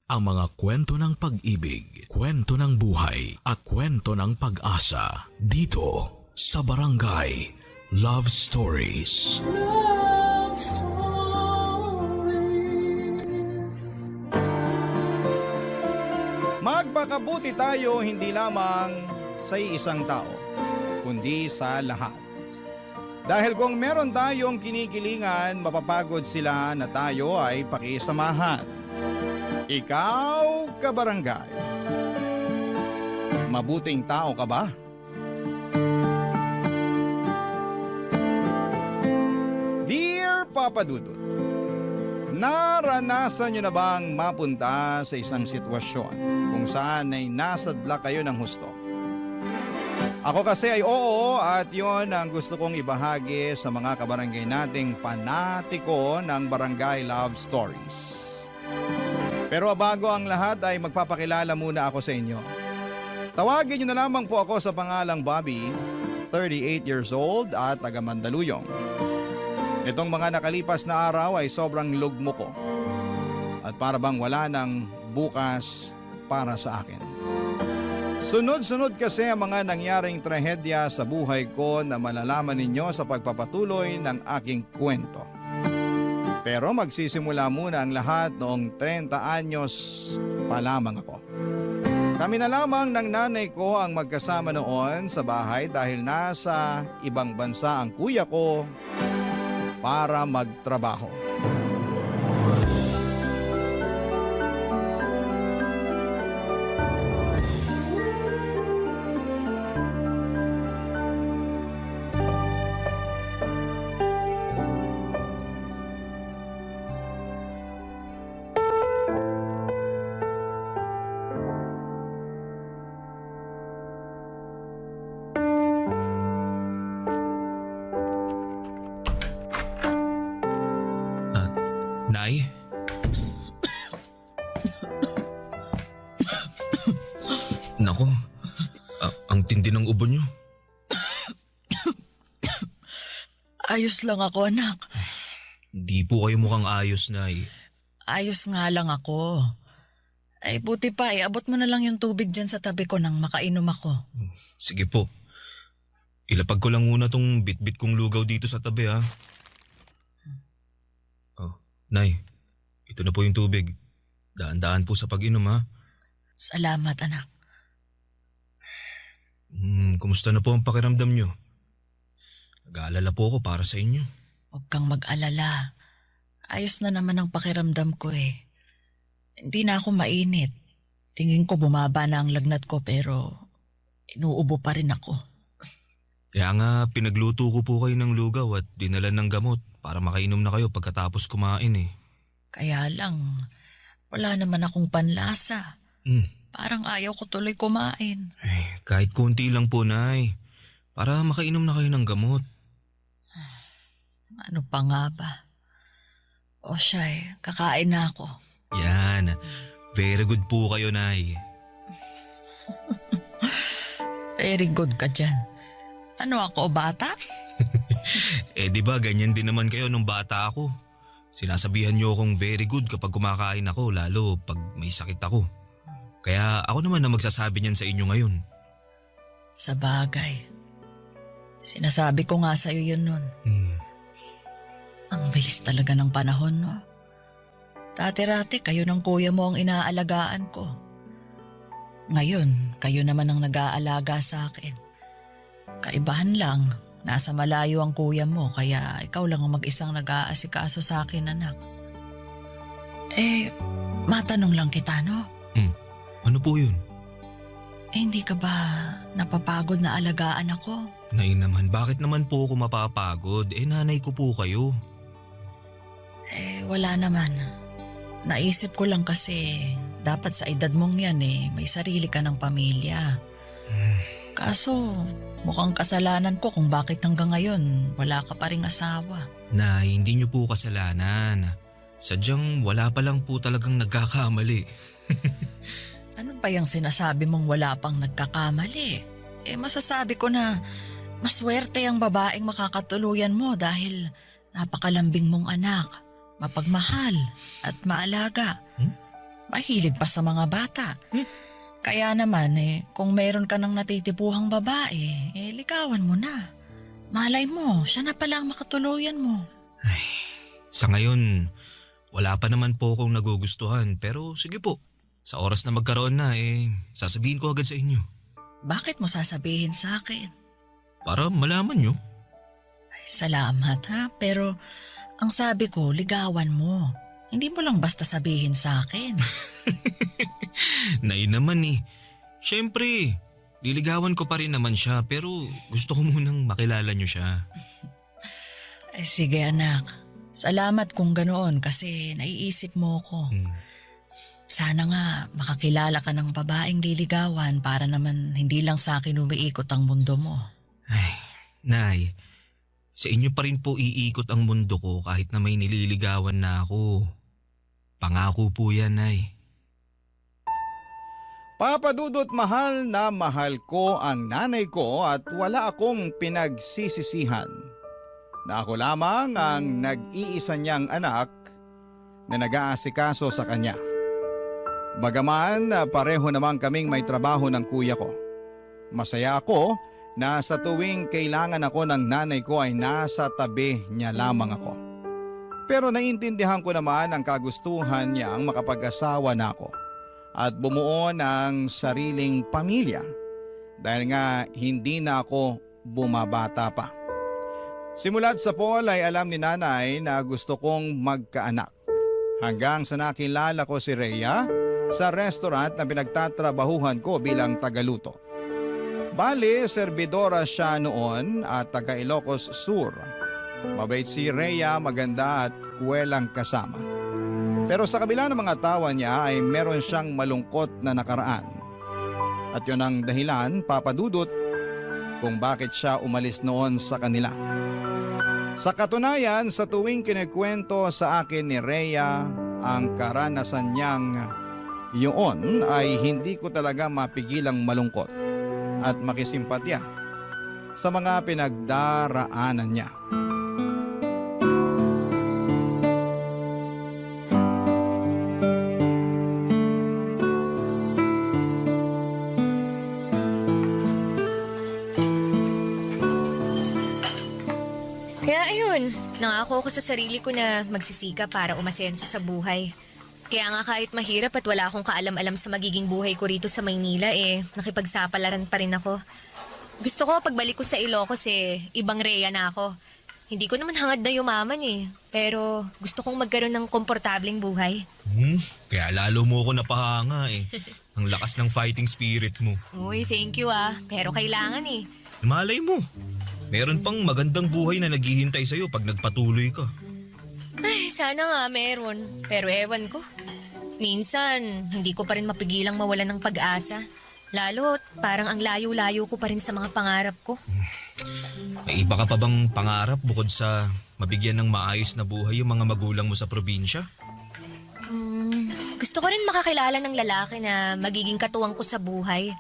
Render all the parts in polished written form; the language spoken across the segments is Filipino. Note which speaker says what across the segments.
Speaker 1: ang mga kwento ng pag-ibig, kwento ng buhay at kwento ng pag-asa dito sa Barangay Love Stories.
Speaker 2: Love Stories.
Speaker 3: Magpakabuti tayo hindi lamang sa isang tao, kundi sa lahat. Dahil kung meron tayong kinikilingan, mapapagod sila na tayo ay pakisamahan. Ikaw, kabarangay, mabuting tao ka ba? Dear Papa Dudut, naranasan nyo na bang mapunta sa isang sitwasyon kung saan ay nasadla kayo ng husto? Ako kasi ay oo, at yon ang gusto kong ibahagi sa mga kabarangay nating panatiko ng Barangay Love Stories. Pero bago ang lahat ay magpapakilala muna ako sa inyo. Tawagin niyo na lamang po ako sa pangalang Bobby, 38 years old at taga Mandaluyong. Itong mga nakalipas na araw ay sobrang lugmo ko at para bang wala ng bukas para sa akin. Sunod-sunod kasi ang mga nangyaring trahedya sa buhay ko na malalaman ninyo sa pagpapatuloy ng aking kwento. Pero magsisimula muna ang lahat noong 30 anyos pa lamang ako. Kami na lamang ng nanay ko ang magkasama noon sa bahay dahil nasa ibang bansa ang kuya ko para magtrabaho.
Speaker 4: Nay? Nako, ang tindi ng ubo niyo.
Speaker 5: Ayos lang ako, anak.
Speaker 4: Di po kayo mukhang ayos, Nay.
Speaker 5: Ayos nga lang ako. Ay, buti pa, abot mo na lang yung tubig dyan sa tabi ko nang makainom ako.
Speaker 4: Sige po. Ilapag ko lang muna tong bit-bit kong lugaw dito sa tabi, ha? Oh, Nay, ito na po yung tubig. Daan-daan po sa pag-inom, ha?
Speaker 5: Salamat, anak.
Speaker 4: Kumusta na po ang pakiramdam niyo? Nag-aalala po ako para sa inyo.
Speaker 5: Huwag kang mag-alala. Ayos na naman ang pakiramdam ko eh. Hindi na ako mainit. Tingin ko bumaba na ang lagnat ko pero inuubo pa rin ako.
Speaker 4: Kaya nga pinagluto ko po kayo ng lugaw at dinala ng gamot para makainom na kayo pagkatapos kumain eh.
Speaker 5: Kaya lang, wala naman akong panlasa. Parang ayaw ko tuloy kumain.
Speaker 4: Ay, kahit konti lang po, Nay. Para makainom na kayo ng gamot.
Speaker 5: Ano pa nga ba? O siya kakain na ako.
Speaker 4: Yan. Very good po kayo, Nay.
Speaker 5: Very good ka dyan. Ano ako, bata?
Speaker 4: Di ba ganyan din naman kayo nung bata ako. Sinasabihan niyo akong very good kapag kumakain ako, lalo pag may sakit ako. Kaya ako naman na magsasabi niyan sa inyo ngayon.
Speaker 5: Sa bagay. Sinasabi ko nga sa'yo yun nun. Ang bilis talaga ng panahon, no? Dati-rati kayo ng kuya mo ang inaalagaan ko. Ngayon, kayo naman ang nag-aalaga sa akin. Kaibahan lang, nasa malayo ang kuya mo kaya ikaw lang ang mag-isang nag-aasikaso sa akin, anak. Matanong lang kita, no?
Speaker 4: Ano po yun?
Speaker 5: Hindi ka ba napapagod na alagaan ako?
Speaker 4: Nay naman, bakit naman po ako mapapagod? Nanay ko po kayo.
Speaker 5: Wala naman. Naisip ko lang kasi dapat sa edad mong yan may sarili ka ng pamilya. Kaso mukhang kasalanan ko kung bakit hanggang ngayon wala ka pa ring asawa.
Speaker 4: Nay, hindi niyo po kasalanan. Sadyang wala pa lang po talagang nagkakamali.
Speaker 5: Ano ba yung sinasabi mong wala pang nagkakamali? Masasabi ko na maswerte ang babaeng makakatuluyan mo dahil napakalambing mong anak, mapagmahal at maalaga. mahilig pa sa mga bata. Kaya naman kung meron ka ng natitipuhang babae, ligawan mo na. Malay mo, siya na pala ang makatuluyan mo.
Speaker 4: Ay, sa ngayon, wala pa naman po akong nagugustuhan pero sige po. Sa oras na magkaroon na sasabihin ko agad sa inyo.
Speaker 5: Bakit mo sasabihin sa akin?
Speaker 4: Para malaman nyo.
Speaker 5: Ay, salamat ha, pero ang sabi ko, ligawan mo. Hindi mo lang basta sabihin sa akin.
Speaker 4: Nay naman Siyempre, liligawan ko pa rin naman siya pero gusto ko munang makilala nyo siya.
Speaker 5: Ay, sige anak, salamat kung ganoon kasi naiisip mo ko. Sana nga makakilala ka ng babaeng liligawan para naman hindi lang sa akin umiikot ang mundo mo.
Speaker 4: Ay, Nay, sa inyo pa rin po iikot ang mundo ko kahit na may nililigawan na ako. Pangako po yan, Nay.
Speaker 3: Papa Dudut, mahal na mahal ko ang nanay ko at wala akong pinagsisisihan na ako lamang ang nag-iisa niyang anak na nag-aasikaso sa kanya. Bagaman pareho naman kaming may trabaho ng kuya ko. Masaya ako na sa tuwing kailangan ako ng nanay ko ay nasa tabi niya lamang ako. Pero naiintindihan ko naman ang kagustuhan niyang makapag-asawa na ako at bumuo ng sariling pamilya dahil nga hindi na ako bumabata pa. Simula't sa Paul ay alam ni nanay na gusto kong magkaanak hanggang sa nakilala ko si Rhea sa restaurant na pinagtatrabahuhan ko bilang tagaluto. Bali, serbidora siya noon at taga Ilocos Sur. Mabait si Rhea, maganda at kuwelang kasama. Pero sa kabila ng mga tawa niya ay meron siyang malungkot na nakaraan. At yun ang dahilan, Papa Dudut, kung bakit siya umalis noon sa kanila. Sa katunayan, sa tuwing kinikwento sa akin ni Rhea ang karanasan niyang yun ay hindi ko talaga mapigilang malungkot at makisimpatya sa mga pinagdaraanan niya.
Speaker 6: Kaya ayun, nangako ko sa sarili ko na magsisika para umasenso sa buhay. Kaya nga kahit mahirap at wala akong kaalam-alam sa magiging buhay ko rito sa Maynila nakipagsapalaran pa rin ako. Gusto ko pagbalik ko sa Ilocos ibang Rhea na ako. Hindi ko naman hangad na yumaman pero gusto kong magkaroon ng komportableng buhay.
Speaker 4: Kaya lalo mo ako napahanga Ang lakas ng fighting spirit mo.
Speaker 6: Uy, thank you pero kailangan
Speaker 4: Malay mo, meron pang magandang buhay na naghihintay sa'yo pag nagpatuloy ka.
Speaker 6: Ay, sana nga meron. Pero ewan ko. Minsan, hindi ko pa rin mapigilang mawalan ng pag-asa. Lalo't parang ang layo-layo ko pa rin sa mga pangarap ko.
Speaker 4: May iba ka pa bang pangarap bukod sa mabigyan ng maayos na buhay yung mga magulang mo sa probinsya?
Speaker 6: Gusto ko rin makakilala ng lalaki na magiging katuwang ko sa buhay.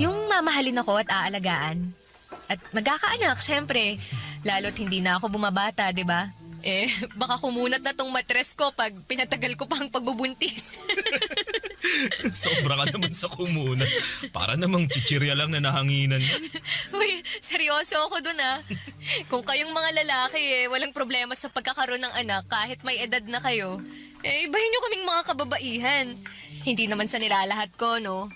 Speaker 6: Yung mamahalin ako at aalagaan. At magkakaanak, syempre. Lalo't hindi na ako bumabata, di ba? Baka kumunat na tong matres ko pag pinatagal ko pa ang pagbubuntis.
Speaker 4: Sobra ka naman sa kumuna. Para namang chichirya lang na nahanginan.
Speaker 6: Uy, seryoso ako dun Kung kayong mga lalaki walang problema sa pagkakaroon ng anak kahit may edad na kayo, ibahin nyo kaming mga kababaihan. Hindi naman sa nilalahat ko, no?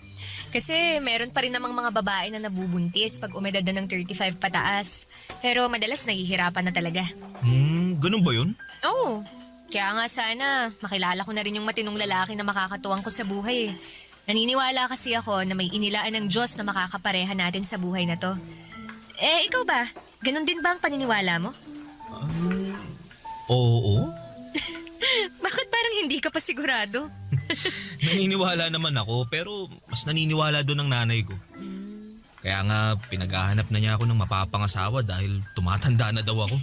Speaker 6: Kasi meron pa rin namang mga babae na nabubuntis pag umedad na ng 35 pataas. Pero madalas nahihirapan na talaga.
Speaker 4: Ganun ba yun?
Speaker 6: Oo. Kaya nga sana makilala ko na rin yung matinong lalaki na makakatuwang ko sa buhay. Naniniwala kasi ako na may inilaan ng Diyos na makakapareha natin sa buhay na to. Ikaw ba? Ganun din ba ang paniniwala mo?
Speaker 4: Oo.
Speaker 6: Bakit parang hindi ka pa sigurado?
Speaker 4: Naniniwala naman ako pero mas naniniwala doon ang nanay ko. Kaya nga pinaghahanap na niya ako ng mapapangasawa dahil tumatanda na daw ako.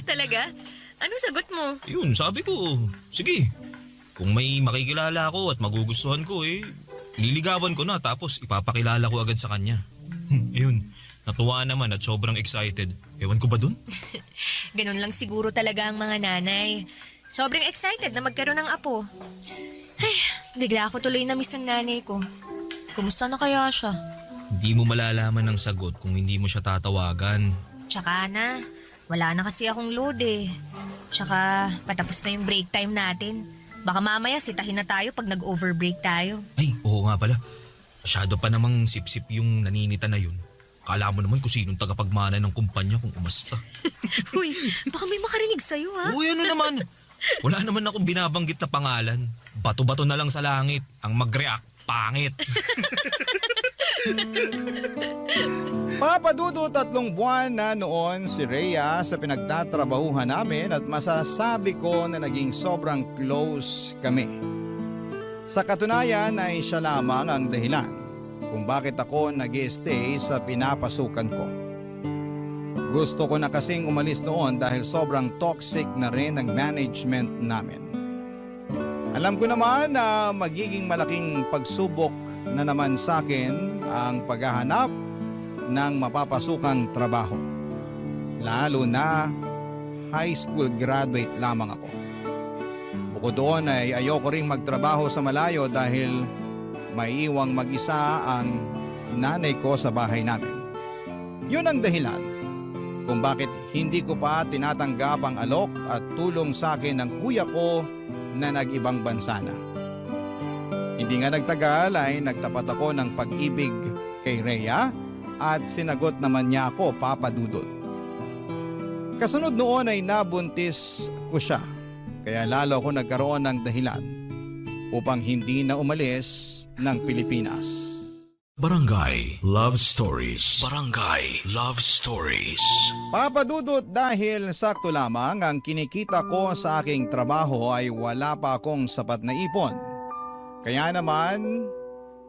Speaker 6: Talaga? Anong sagot mo?
Speaker 4: Yun, sabi ko, sige. Kung may makikilala ako at magugustuhan ko liligawan ko na tapos ipapakilala ko agad sa kanya. Ayun, natuwa naman at sobrang excited. Ewan ko ba dun?
Speaker 6: Ganun lang siguro talaga ang mga nanay. Sobrang excited na magkaroon ng apo. Ay, Bigla ako tuloy na miss ang nanay ko. Kumusta na kaya siya?
Speaker 4: Hindi mo malalaman ng sagot kung hindi mo siya tatawagan.
Speaker 6: Tsaka na, wala na kasi akong load eh. Tsaka patapos na yung break time natin. Baka mamaya sitahin na tayo pag nag-overbreak tayo.
Speaker 4: Ay, oo nga pala. Masyado pa namang sip-sip yung naninita na yun. Kala mo naman kung sinong tagapagmana ng kumpanya kung umasta.
Speaker 6: Uy, baka may makarinig sa'yo ha?
Speaker 4: Uy, ano naman? Wala naman akong binabanggit na pangalan. Bato-bato na lang sa langit. Ang mag-react, pangit.
Speaker 3: Papadudo 3 buwan na noon si Rhea sa pinagtatrabahuhan namin at masasabi ko na naging sobrang close kami. Sa katunayan ay siya lamang ang dahilan kung bakit ako nag-stay sa pinapasukan ko. Gusto ko na kasing umalis noon dahil sobrang toxic na rin ang management namin. Alam ko naman na magiging malaking pagsubok na naman sa akin ang paghahanap ng mapapasukang trabaho. Lalo na high school graduate lamang ako. Bukod doon ay ayoko ring magtrabaho sa malayo dahil maiiwang mag-isa ang nanay ko sa bahay namin. Yun ang dahilan kung bakit hindi ko pa tinatanggap ang alok at tulong sa akin ng kuya ko na nag-ibang bansa na. Hindi nga nagtagal ay nagtapat ako ng pag-ibig kay Rhea at sinagot naman niya ako, Papa Dudut. Kasunod noon ay nabuntis ko siya, kaya lalo ako nagkaroon ng dahilan upang hindi na umalis ng Pilipinas.
Speaker 1: Barangay Love Stories. Barangay Love Stories.
Speaker 3: Papa Dudut, dahil sakto lamang ang kinikita ko sa aking trabaho ay wala pa akong sapat na ipon. Kaya naman,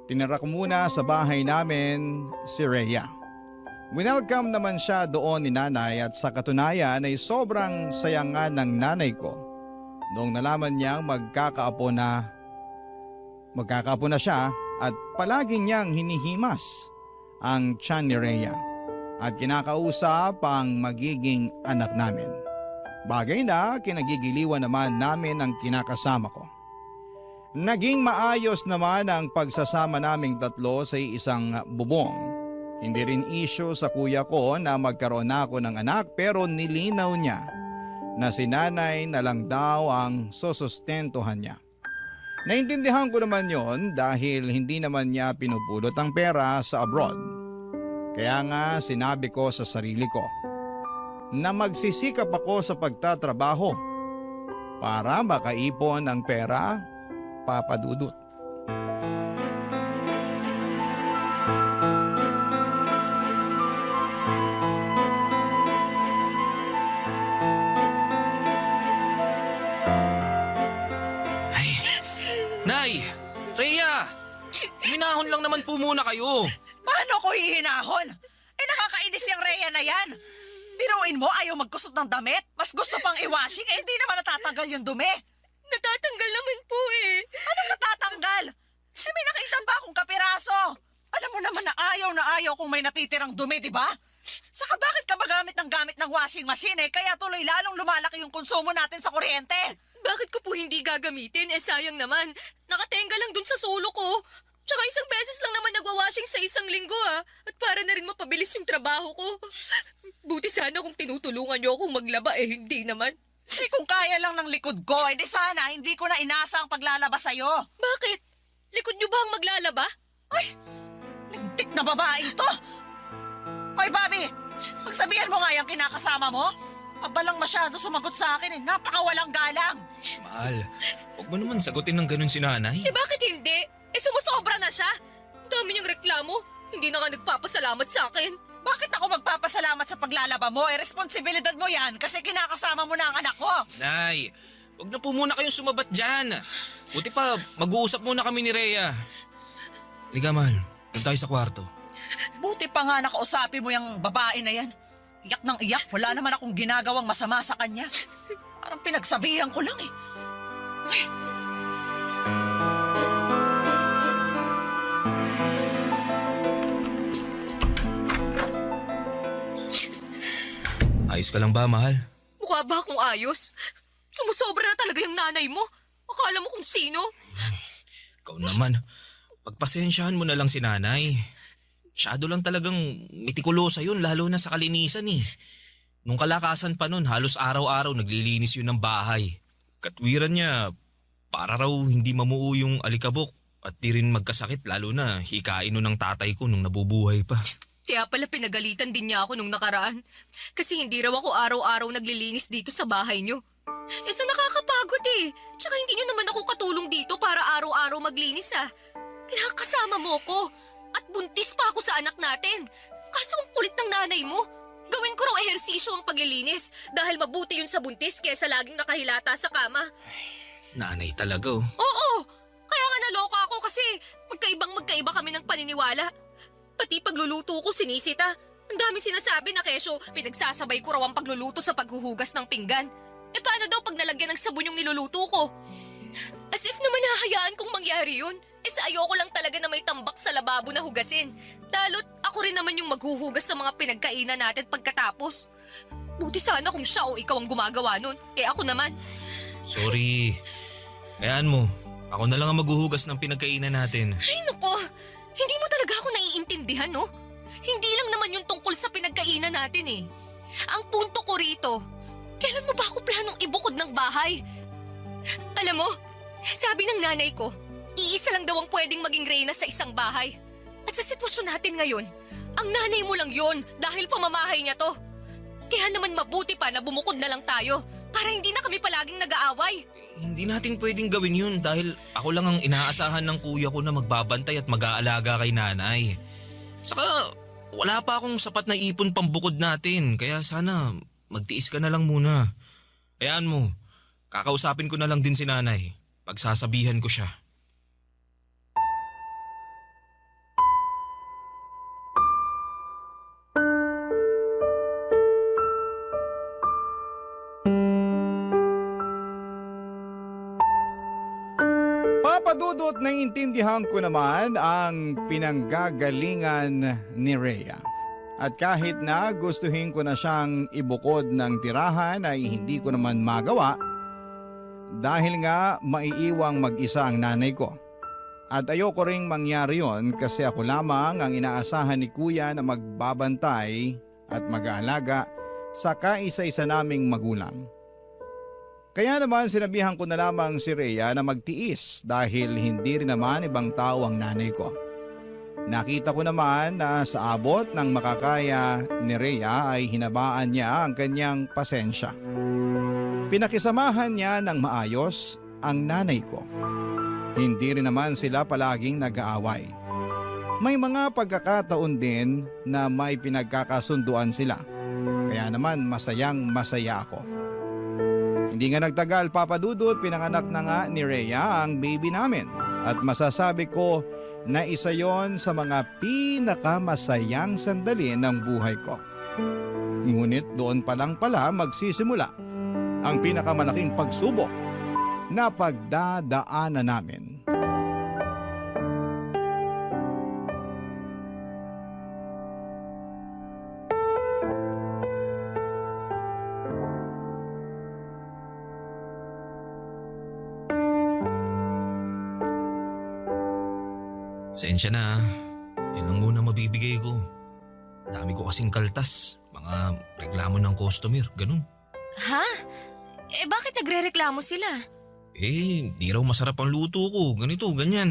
Speaker 3: tinira ko muna sa bahay namin si Rhea. Welcome naman siya doon ni nanay at sa katunayan ay sobrang sayangan ng nanay ko noong nalaman niyang magkakaapo na siya at palagi niyang hinihimas ang tiyan ni Rhea at kinakausap ang magiging anak namin. Bagay na kinagigiliwan naman namin ang kinakasama ko. Naging maayos naman ang pagsasama naming 3 sa isang bubong. Hindi rin issue sa kuya ko na magkaroon na ako ng anak pero nilinaw niya na si nanay na lang daw ang susustentuhan niya. Naintindihan ko naman yon dahil hindi naman niya pinupulot ang pera sa abroad. Kaya nga sinabi ko sa sarili ko na magsisikap ako sa pagtatrabaho para makaipon ng pera, Papa Dudut.
Speaker 4: Nay! Rhea! Minahon lang naman po muna kayo.
Speaker 7: Paano ko hihinahon? Nakakainis yung Rhea na yan. Biruin mo, ayaw magkusot ng damit? Mas gusto pang i-washing, hindi naman natatanggal yung dumi.
Speaker 6: Natatanggal naman po eh.
Speaker 7: Anong natatanggal? May nakita pa akong kapiraso. Alam mo naman na ayaw kung may natitirang dumi, di ba? Saka bakit ka ba gamit ng washing machine kaya tuloy lalong lumalaki yung konsumo natin sa kuryente?
Speaker 6: Bakit ko po hindi gagamitin? Sayang naman. Nakatenga lang dun sa solo ko. Tsaka isang beses lang naman nagwa-washing sa isang linggo At para na rin mapabilis yung trabaho ko. Buti sana kung tinutulungan niyo akong maglaba hindi naman.
Speaker 7: Kung kaya lang ng likod ko, di sana hindi ko na inasa ang paglalaba sa'yo.
Speaker 6: Bakit? Likod niyo ba ang maglalaba?
Speaker 7: Ay, lintik na babaeng to! Hoy, Bobby! Magsabihan mo nga yung kinakasama mo. Abalang masyado sumagot sa akin napakawalang galang.
Speaker 4: Mahal, huwag mo naman sagutin ng ganun si nanay.
Speaker 6: Bakit hindi? Sumusobra na siya. Ang dami niyang reklamo. Hindi na nga nagpapasalamat sa akin.
Speaker 7: Bakit ako magpapasalamat sa paglalaba mo? Responsibilidad mo yan kasi kinakasama mo na ang anak ko.
Speaker 4: Nay, huwag na po muna kayong sumabat dyan. Buti pa, mag-uusap muna kami ni Rhea. Liga, mahal. Doon tayo sa kwarto.
Speaker 7: Buti pa nga nakausapin mo yung babae na yan. Iyak ng iyak, wala naman akong ginagawang masama sa kanya. Parang pinagsabihan ko lang Ay.
Speaker 4: Ayos ka lang ba, mahal?
Speaker 6: Mukha ba akong ayos? Sumusobra na talaga yung nanay mo. Akala mo kung sino?
Speaker 4: Ikaw naman, pagpasensyahan mo na lang si nanay. Masyado lang talagang mitikulosa yun lalo na sa kalinisan eh. Nung kalakasan pa nun, halos araw-araw naglilinis yun ng bahay. Katwiran niya, para raw hindi mamuo yung alikabok at di rin magkasakit lalo na hikain nun ng tatay ko nung nabubuhay pa.
Speaker 6: Kaya pala pinagalitan din niya ako nung nakaraan. Kasi hindi raw ako araw-araw naglilinis dito sa bahay niyo. Sa nakakapagod eh. Tsaka hindi niyo naman ako katulong dito para araw-araw maglinis ah. Kinakasama mo ko. At buntis pa ako sa anak natin. Kaso ang kulit ng nanay mo. Gawin ko raw ehersisyo ang paglilinis dahil mabuti yun sa buntis kesa laging nakahilata sa kama.
Speaker 4: Nanay talaga oh.
Speaker 6: Oo! Kaya nga naloka ako kasi magkaiba kami ng paniniwala. Pati pagluluto ko sinisita. Ang dami sinasabi na kesyo pinagsasabay ko raw ang pagluluto sa paghuhugas ng pinggan. Paano daw pag nalagyan ng sabon yung niluluto ko? As if naman nahahayaan kong mangyari yun. Sa ayoko lang talaga na may tambak sa lababo na hugasin. Lalo't ako rin naman yung maghuhugas sa mga pinagkainan natin pagkatapos. Buti sana kung siya o ikaw ang gumagawa nun. Ako naman.
Speaker 4: Sorry. Hayaan mo. Ako na lang ang maghuhugas ng pinagkainan natin.
Speaker 6: Ay nako, hindi mo talaga ako naiintindihan no? Hindi lang naman yung tungkol sa pinagkainan natin eh. Ang punto ko rito, kailan mo ba ako planong ibukod ng bahay? Alam mo, sabi ng nanay ko, iisa lang daw ang pwedeng maging reyna sa isang bahay. At sa sitwasyon natin ngayon, ang nanay mo lang yon dahil pamamahay niya to. Kaya naman mabuti pa na bumukod na lang tayo para hindi na kami palaging nag-aaway.
Speaker 4: Hindi natin pwedeng gawin yun dahil ako lang ang inaasahan ng kuya ko na magbabantay at mag-aalaga kay nanay. Saka wala pa akong sapat na ipon pambukod natin kaya sana magtiis ka na lang muna. Hayaan mo, kakausapin ko na lang din si nanay. Pagsasabihan ko siya.
Speaker 3: Papadudot, naiintindihan ko naman ang pinanggagalingan ni Rhea. At kahit na gustuhin ko na siyang ibukod ng tirahan ay hindi ko naman magawa dahil nga maiiwang mag-isa ang nanay ko. At ayoko ring mangyari yon kasi ako lamang ang inaasahan ni kuya na magbabantay at mag-aalaga sa kaisa-isa naming magulang. Kaya naman sinabihan ko na lamang si Rhea na magtiis dahil hindi rin naman ibang tao ang nanay ko. Nakita ko naman na sa abot ng makakaya ni Rhea ay hinabaan niya ang kanyang pasensya. Pinakisamahan niya ng maayos ang nanay ko. Hindi rin naman sila palaging nag-aaway. May mga pagkakataon din na may pinagkakasunduan sila. Kaya naman masayang-masaya ako. Hindi nga nagtagal, Papa Dudut, pinanganak na nga ni Rhea ang baby namin. At masasabi ko na isa yon sa mga pinakamasayang sandali ng buhay ko. Ngunit doon pa lang pala magsisimula ang pinakamalaking pagsubok na pagdadaanan namin.
Speaker 4: Sensya na, yun ang muna mabibigay ko. Dami ko kasing kaltas, mga reklamo ng customer, ganun.
Speaker 6: Ha? Bakit nagre-reklamo sila?
Speaker 4: Di raw masarap ang luto ko, ganito, ganyan.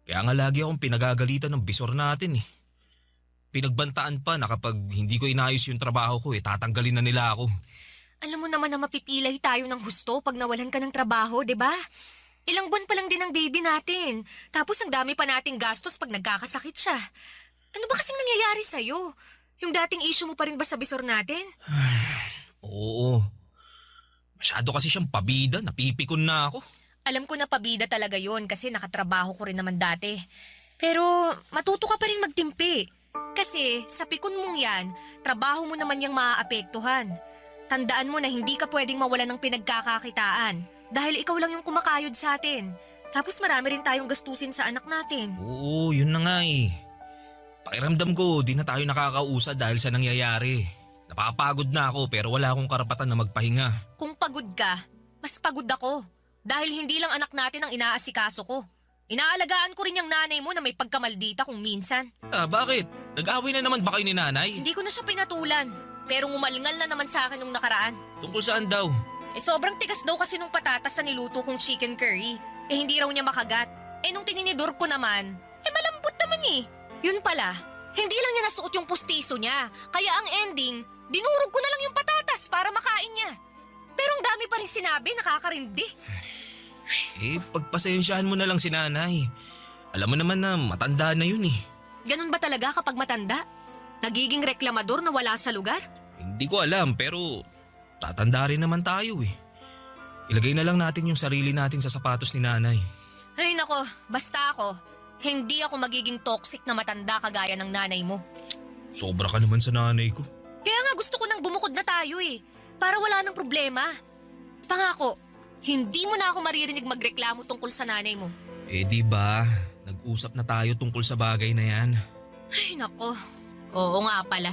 Speaker 4: Kaya nga lagi akong pinagagalitan ng bisor natin eh. Pinagbantaan pa na kapag hindi ko inayos yung trabaho ko tatanggalin na nila ako.
Speaker 6: Alam mo naman na mapipilay tayo ng husto pag nawalan ka ng trabaho, di ba? Ilang buwan pa lang din ang baby natin. Tapos ang dami pa nating gastos pag nagkakasakit siya. Ano ba kasing nangyayari sa'yo? Yung dating issue mo pa rin ba sa bisor natin?
Speaker 4: Oo. Masyado kasi siyang pabida, napipikon na ako.
Speaker 6: Alam ko na pabida talaga yon kasi nakatrabaho ko rin naman dati. Pero matuto ka pa rin magtimpi. Kasi sa pikon mong yan, trabaho mo naman yung maaapektuhan. Tandaan mo na hindi ka pwedeng mawalan ng pinagkakakitaan. Dahil ikaw lang yung kumakayod sa atin. Tapos marami rin tayong gastusin sa anak natin.
Speaker 4: Oo, yun na nga eh. Pakiramdam ko, di na tayo nakakausad dahil sa nangyayari. Napapagod na ako pero wala akong karapatan na magpahinga.
Speaker 6: Kung pagod ka, mas pagod ako. Dahil hindi lang anak natin ang inaasikaso ko. Inaalagaan ko rin yung nanay mo na may pagkamaldita kung minsan.
Speaker 4: Bakit? Nag-away na naman ba kayo ni nanay?
Speaker 6: Hindi ko na siya pinatulan. Pero ngumalingal na naman sa akin nung nakaraan.
Speaker 4: Tungkol saan daw?
Speaker 6: Sobrang tigas daw kasi nung patatas na niluto kong chicken curry. Hindi raw niya makagat. Nung tininidor ko naman, malambot naman eh. Yun pala, hindi lang niya nasuot yung pustiso niya. Kaya ang ending, dinurog ko na lang yung patatas para makain niya. Pero ang dami pa rin sinabi, nakakarindi.
Speaker 4: Pagpasensyahan mo na lang si nanay. Alam mo naman na matanda na yun eh.
Speaker 6: Ganun ba talaga kapag matanda? Nagiging reklamador na wala sa lugar?
Speaker 4: Hindi ko alam pero tatanda rin naman tayo eh. Ilagay na lang natin yung sarili natin sa sapatos ni nanay.
Speaker 6: Ay nako, basta ako. Hindi ako magiging toxic na matanda kagaya ng nanay mo.
Speaker 4: Sobra ka naman sa nanay ko.
Speaker 6: Kaya nga gusto ko nang bumukod na tayo eh. Para wala nang problema. Pangako, hindi mo na ako maririnig magreklamo tungkol sa nanay mo.
Speaker 4: Di ba? Nag-usap na tayo tungkol sa bagay na yan.
Speaker 6: Ay nako, oo nga pala.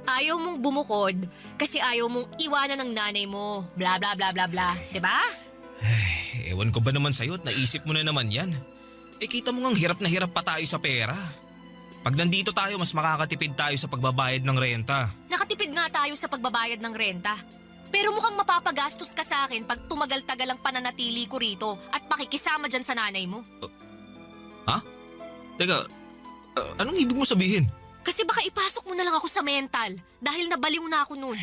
Speaker 6: Ayaw mong bumukod kasi ayaw mong iwanan ng nanay mo. Bla bla bla bla bla. Diba?
Speaker 4: Ewan ko ba naman sa'yo at naisip mo na naman yan. Kita mo ngang hirap na hirap pa tayo sa pera. Pag nandito tayo, mas makakatipid tayo sa pagbabayad ng renta.
Speaker 6: Nakatipid nga tayo sa pagbabayad ng renta. Pero mukhang mapapagastos ka sa akin pag tumagal-tagal ang pananatili ko rito at makikisama dyan sa nanay mo.
Speaker 4: Teka, anong ibig mo sabihin?
Speaker 6: Kasi baka ipasok mo na lang ako sa mental dahil nabaliw na ako nun.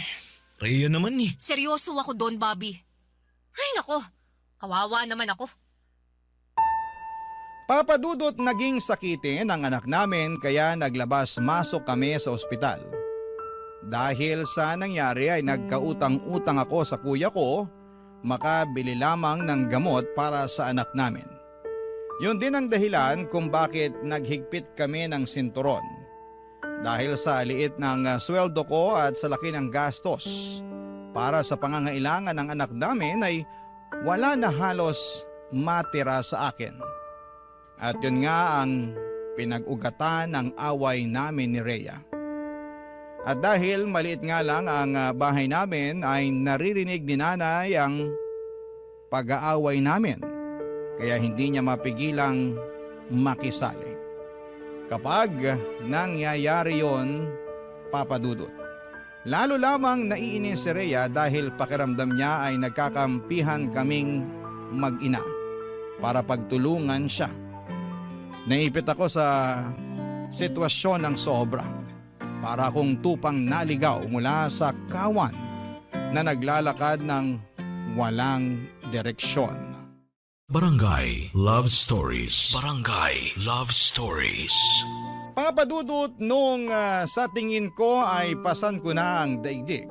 Speaker 4: Rhea naman eh.
Speaker 6: Seryoso ako doon, Bobby. Ay nako, kawawa naman ako.
Speaker 3: Papadudot naging sakitin ang anak namin kaya naglabas-masok kami sa ospital. Dahil sa nangyari ay nagkautang-utang ako sa kuya ko, makabili lamang ng gamot para sa anak namin. Yun din ang dahilan kung bakit naghigpit kami ng sinturon. Dahil sa liit ng sweldo ko at sa laki ng gastos, para sa pangangailangan ng anak namin ay wala na halos matira sa akin. At yun nga ang pinag-ugatan ng away namin ni Rhea. At dahil maliit nga lang ang bahay namin ay naririnig ni nanay ang pag-aaway namin. Kaya hindi niya mapigilang makisali. Kapag nangyayari yon, papadudot. Lalo lamang naiinis si Rhea dahil pakiramdam niya ay nagkakampihan kaming mag-ina para pagtulungan siya. Naipit ako sa sitwasyon ng sobra. Para akong tupang naligaw mula sa kawan na naglalakad ng walang direksyon.
Speaker 1: Barangay Love Stories. Barangay Love Stories.
Speaker 3: Papadudot nung sa tingin ko ay pasan ko na ang daigdig.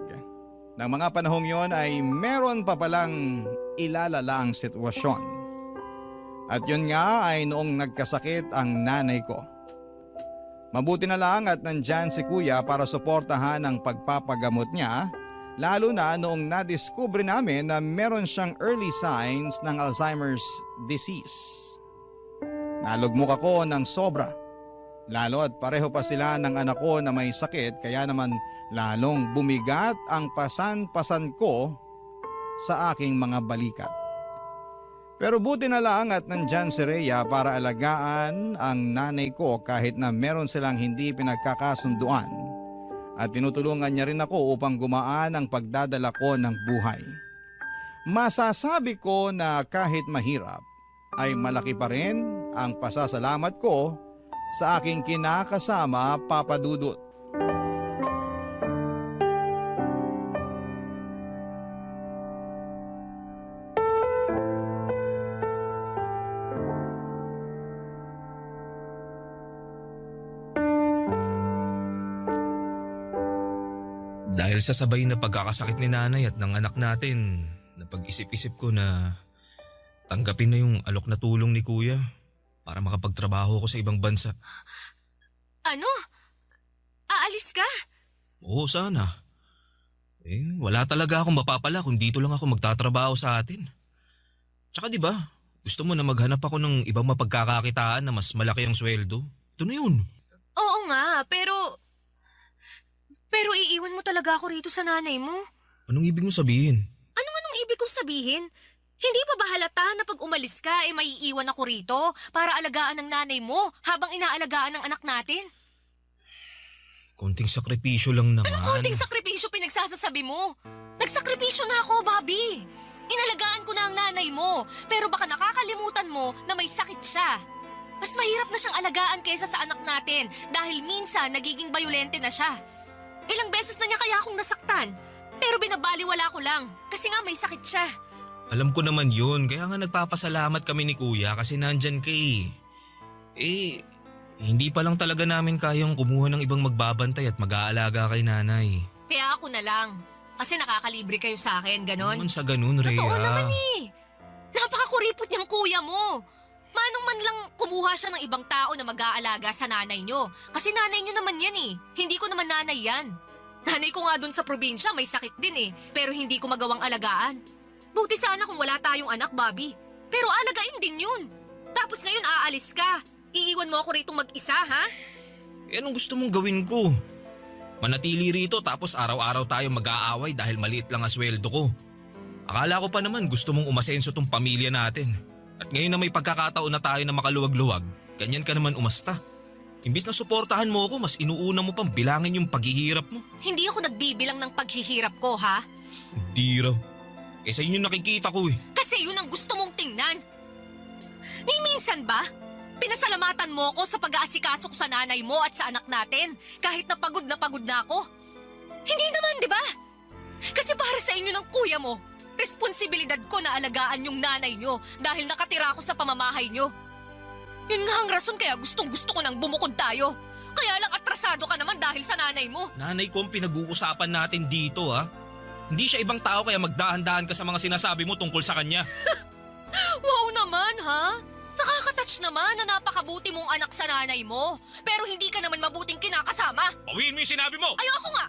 Speaker 3: Nang mga panahong yon ay meron pa palang ilalala ang sitwasyon. At yun nga ay noong nagkasakit ang nanay ko. Mabuti na lang at nandyan si kuya para suportahan ang pagpapagamot niya, lalo na noong nadiskubre namin na meron siyang early signs ng Alzheimer's disease. Nalugmok ako ng sobra, lalo at pareho pa sila ng anak ko na may sakit kaya naman lalong bumigat ang pasan-pasan ko sa aking mga balikat. Pero buti na lang at nandyan si Rhea para alagaan ang nanay ko kahit na meron silang hindi pinagkakasunduan. At tinutulungan niya rin ako upang gumaan ang pagdadala ko ng buhay. Masasabi ko na kahit mahirap ay malaki pa rin ang pasasalamat ko sa aking kinakasama, Papa Dudut.
Speaker 4: Dahil sa sabay na pagkakasakit ni nanay at ng anak natin, napag-isip-isip ko na tanggapin na yung alok na tulong ni kuya para makapagtrabaho ko sa ibang bansa.
Speaker 6: Ano? Aalis ka?
Speaker 4: Oo, sana. Wala talaga akong mapapala kung dito lang ako magtatrabaho sa atin. Tsaka di ba, gusto mo na maghanap ako ng ibang mapagkakakitaan na mas malaki ang sweldo? Ito na yun.
Speaker 6: Oo nga, pero iiwan mo talaga ako rito sa nanay mo.
Speaker 4: Anong ibig mo sabihin?
Speaker 6: Anong ibig kong sabihin? Hindi pa ba halata na pag umalis ka, maiiwan ako rito para alagaan ng nanay mo habang inaalagaan ng anak natin?
Speaker 4: Konting sakripisyo lang naman.
Speaker 6: Anong konting sakripisyo pinagsasasabi mo? Nagsakripisyo na ako, Bobby. Inalagaan ko na ang nanay mo, pero baka nakakalimutan mo na may sakit siya. Mas mahirap na siyang alagaan kaysa sa anak natin dahil minsan nagiging bayolente na siya. Ilang beses na niya kaya akong nasaktan, pero binabaliwala ko lang kasi nga may sakit siya.
Speaker 4: Alam ko naman yun, kaya nga nagpapasalamat kami ni Kuya kasi nandyan ka eh. Hindi pa lang talaga namin kayang kumuha ng ibang magbabantay at mag-aalaga kay nanay.
Speaker 6: Kaya ako na lang, kasi nakakalibre kayo sa akin, ganon.
Speaker 4: Naman sa ganun, Rhea.
Speaker 6: Totoo naman eh. Napakakuripot niyang kuya mo. Manong man lang kumuha siya ng ibang tao na mag-aalaga sa nanay niyo. Kasi nanay niyo naman yan eh. Hindi ko naman nanay yan. Nanay ko nga dun sa probinsya may sakit din eh. Pero hindi ko magawang alagaan. Buti sana kung wala tayong anak, Bobby. Pero alagain din yun. Tapos ngayon aalis ka. Iiwan mo ako rito mag-isa, ha?
Speaker 4: Anong gusto mong gawin ko? Manatili rito tapos araw-araw tayo mag-aaway dahil maliit lang ang sweldo ko. Akala ko pa naman gusto mong umasenso tong pamilya natin. At ngayon na may pagkakataon na tayo na makaluwag-luwag, ganyan ka naman umasta. Imbis na suportahan mo ako, mas inuuna mo pang bilangin yung paghihirap mo.
Speaker 6: Hindi ako nagbibilang ng paghihirap ko, ha?
Speaker 4: Hindi raw. Sa inyo nakikita ko eh.
Speaker 6: Kasi yun ang gusto mong tingnan. Ni minsan ba? Pinasalamatan mo ako sa pag-aasikaso ko sa nanay mo at sa anak natin kahit na pagod na ako. Hindi naman, di ba? Kasi para sa inyo ng kuya mo, responsibilidad ko na alagaan yung nanay nyo dahil nakatira ako sa pamamahay nyo. Yun nga ang rason kaya gustong-gusto ko nang bumukod tayo. Kaya lang atrasado ka naman dahil sa nanay mo.
Speaker 4: Nanay ko ang pinag-uusapan natin dito ha. Hindi siya ibang tao kaya magdahan-dahan ka sa mga sinasabi mo tungkol sa kanya.
Speaker 6: Wow naman, ha? Nakakatouch naman na napakabuti mong anak sa nanay mo. Pero hindi ka naman mabuting kinakasama.
Speaker 4: Bawiin mo yung sinabi mo!
Speaker 6: Ayoko nga!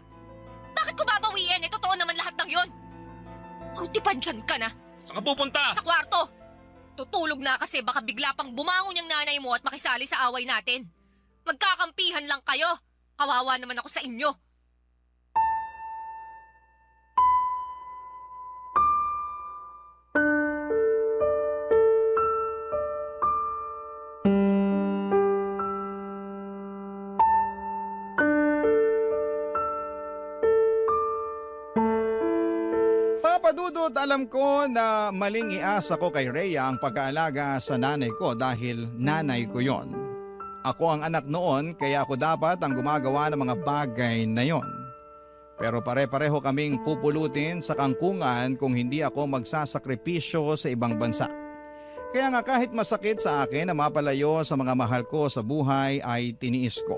Speaker 6: Bakit ko babawiin? Totoo naman lahat ng yon. Buti pa dyan ka na.
Speaker 4: Saan ka pupunta?
Speaker 6: Sa kwarto. Tutulog na kasi baka bigla pang bumangon yung nanay mo at makisali sa away natin. Magkakampihan lang kayo. Kawawa naman ako sa inyo.
Speaker 3: Papadudot, alam ko na maling iasa ko kay Rhea ang pag-aalaga sa nanay ko dahil nanay ko yon. Ako ang anak noon kaya ako dapat ang gumagawa ng mga bagay na yon. Pero pare-pareho kaming pupulutin sa kangkungan kung hindi ako magsasakripisyo sa ibang bansa. Kaya nga kahit masakit sa akin na mapalayo sa mga mahal ko sa buhay ay tiniis ko.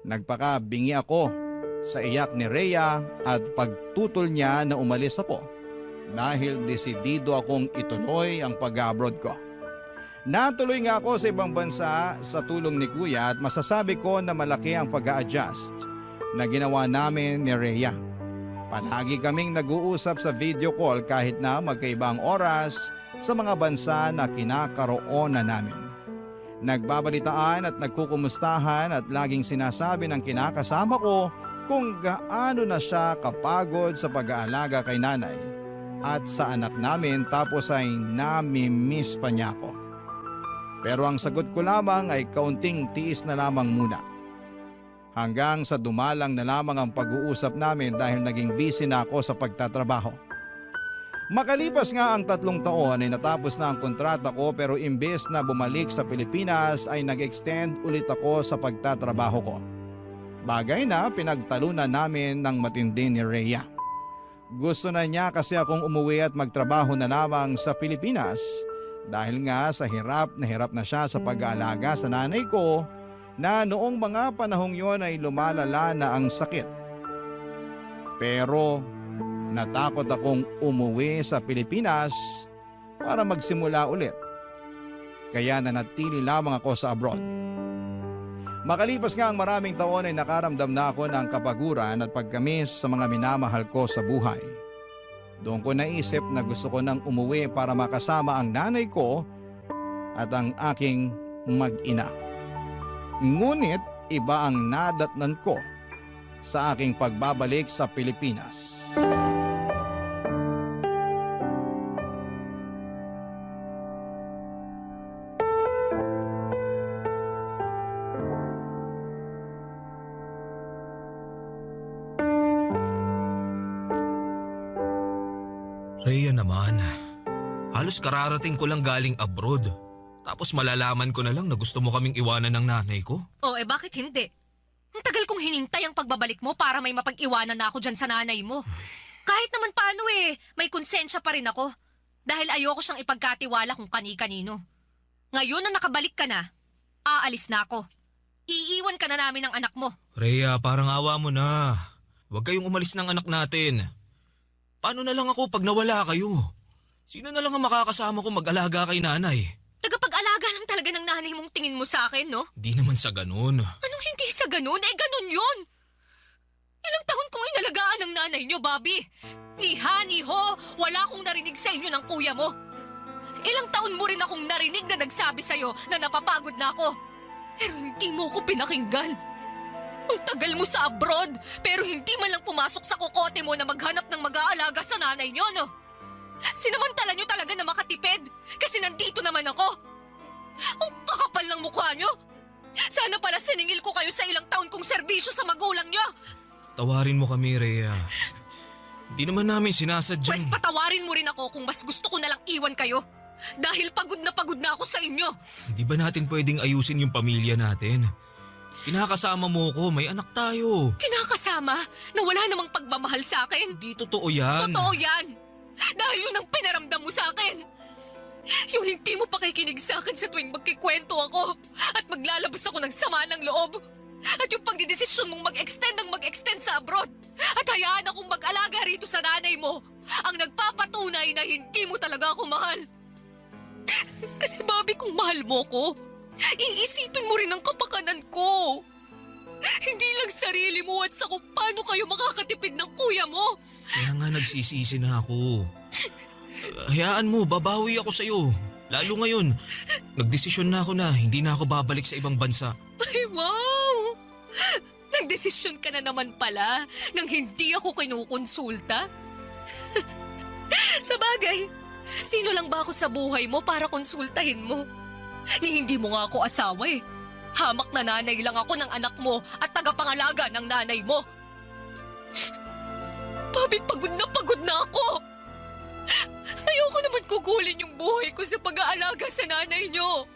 Speaker 3: Nagpakabingi ako sa iyak ni Rhea at pagtutol niya na umalis ako dahil desidido akong ituloy ang pag-abroad ko. Natuloy nga ako sa ibang bansa sa tulong ni Kuya at masasabi ko na malaki ang pag-a-adjust na ginawa namin ni Rhea. Palagi kaming nag-uusap sa video call kahit na magkaibang oras sa mga bansa na kinakaroonan namin. Nagbabalitaan at nagkukumustahan at laging sinasabi ng kinakasama ko kung gaano na siya kapagod sa pag-aalaga kay nanay at sa anak namin tapos ay nami-miss pa niya ako. Pero ang sagot ko lamang ay kaunting tiis na lamang muna. Hanggang sa dumalang na lamang ang pag-uusap namin dahil naging busy na ako sa pagtatrabaho. Makalipas nga ang 3 taon ay natapos na ang kontrata ko pero imbes na bumalik sa Pilipinas ay nag-extend ulit ako sa pagtatrabaho ko. Bagay na pinagtalunan namin ng matindi ni Rhea. Gusto na niya kasi akong umuwi at magtrabaho na lamang sa Pilipinas dahil nga sa hirap na siya sa pag-aalaga sa nanay ko na noong mga panahong yon ay lumalala na ang sakit. Pero natakot akong umuwi sa Pilipinas para magsimula ulit. Kaya nanatili lamang ako sa abroad. Makalipas nga ang maraming taon ay nakaramdam na ako ng kapaguran at pagkamis sa mga minamahal ko sa buhay. Doon ko naisip na gusto ko nang umuwi para makasama ang nanay ko at ang aking mag-ina. Ngunit iba ang nadatnan ko sa aking pagbabalik sa Pilipinas.
Speaker 4: Rhea naman, halos kararating ko lang galing abroad. Tapos malalaman ko na lang na gusto mo kaming iwanan ng nanay ko?
Speaker 6: O bakit hindi? Ang tagal kong hinintay ang pagbabalik mo para may mapag-iwanan na ako dyan sa nanay mo. Kahit naman paano may konsensya pa rin ako. Dahil ayoko siyang ipagkatiwala kung kani-kanino. Ngayon na nakabalik ka na, aalis na ako. Iiwan ka na namin ng anak mo.
Speaker 4: Rhea, parang awa mo na. Huwag kayong umalis ng anak natin. Paano na lang ako pag nawala kayo? Sino na lang ang makakasama ko mag-alaga kay nanay?
Speaker 6: Tagapag-alaga lang talaga ng nanay mong tingin mo sa akin, no?
Speaker 4: Di naman sa ganun.
Speaker 6: Anong hindi sa ganun? Ganun yun! Ilang taon kong inalagaan ng nanay niyo, Bobby. Ni ha, ni ho, wala akong narinig sa inyo ng kuya mo. Ilang taon mo rin akong narinig na nagsabi sa'yo na napapagod na ako. Pero hindi mo ko pinakinggan. Ang tagal mo sa abroad, pero hindi man lang pumasok sa kokote mo na maghanap ng mag-aalaga sa nanay niyo, no? Sinamantala niyo talaga na makatipid kasi nandito naman ako. Ang kakapal ng mukha niyo. Sana pala siningil ko kayo sa ilang taon kong serbisyo sa magulang niyo.
Speaker 4: Tawarin mo kami, Rhea. Di naman namin sinasadya.
Speaker 6: Pwes patawarin mo rin ako kung mas gusto ko na lang iwan kayo. Dahil pagod na ako sa inyo.
Speaker 4: Di ba natin pwedeng ayusin yung pamilya natin? Kinakasama mo ko, may anak tayo.
Speaker 6: Kinakasama na wala namang pagmamahal sa akin.
Speaker 4: Di totoo yan.
Speaker 6: Totoo yan. Dahil yun ang pinaramdam mo sa akin. Yung hindi mo pakikinig sa akin sa tuwing magkikwento ako at maglalabas ako ng sama ng loob. At yung pagdidesisyon mong mag-extend sa abroad at hayaan akong mag-alaga rito sa nanay mo ang nagpapatunay na hindi mo talaga ako mahal. Kasi Bobby, kung mahal mo ko, iisipin mo rin ang kapakanan ko. Hindi lang sarili mo at sa kung paano kayo makakatipid ng kuya mo.
Speaker 4: Kaya nga nagsisisi na ako. Hayaan mo, babawi ako sa'yo. Lalo ngayon, nagdesisyon na ako na hindi na ako babalik sa ibang bansa.
Speaker 6: Ay, wow! Nagdesisyon ka na naman pala nang hindi ako kinukonsulta. Sa bagay, sino lang ba ako sa buhay mo para konsultahin mo? Ni hindi mo nga ako asawa eh. Hamak na nanay lang ako ng anak mo at tagapangalaga ng nanay mo. Bobby, pagod na ako. Ayoko naman kugulin yung buhay ko sa pag-aalaga sa nanay niyo.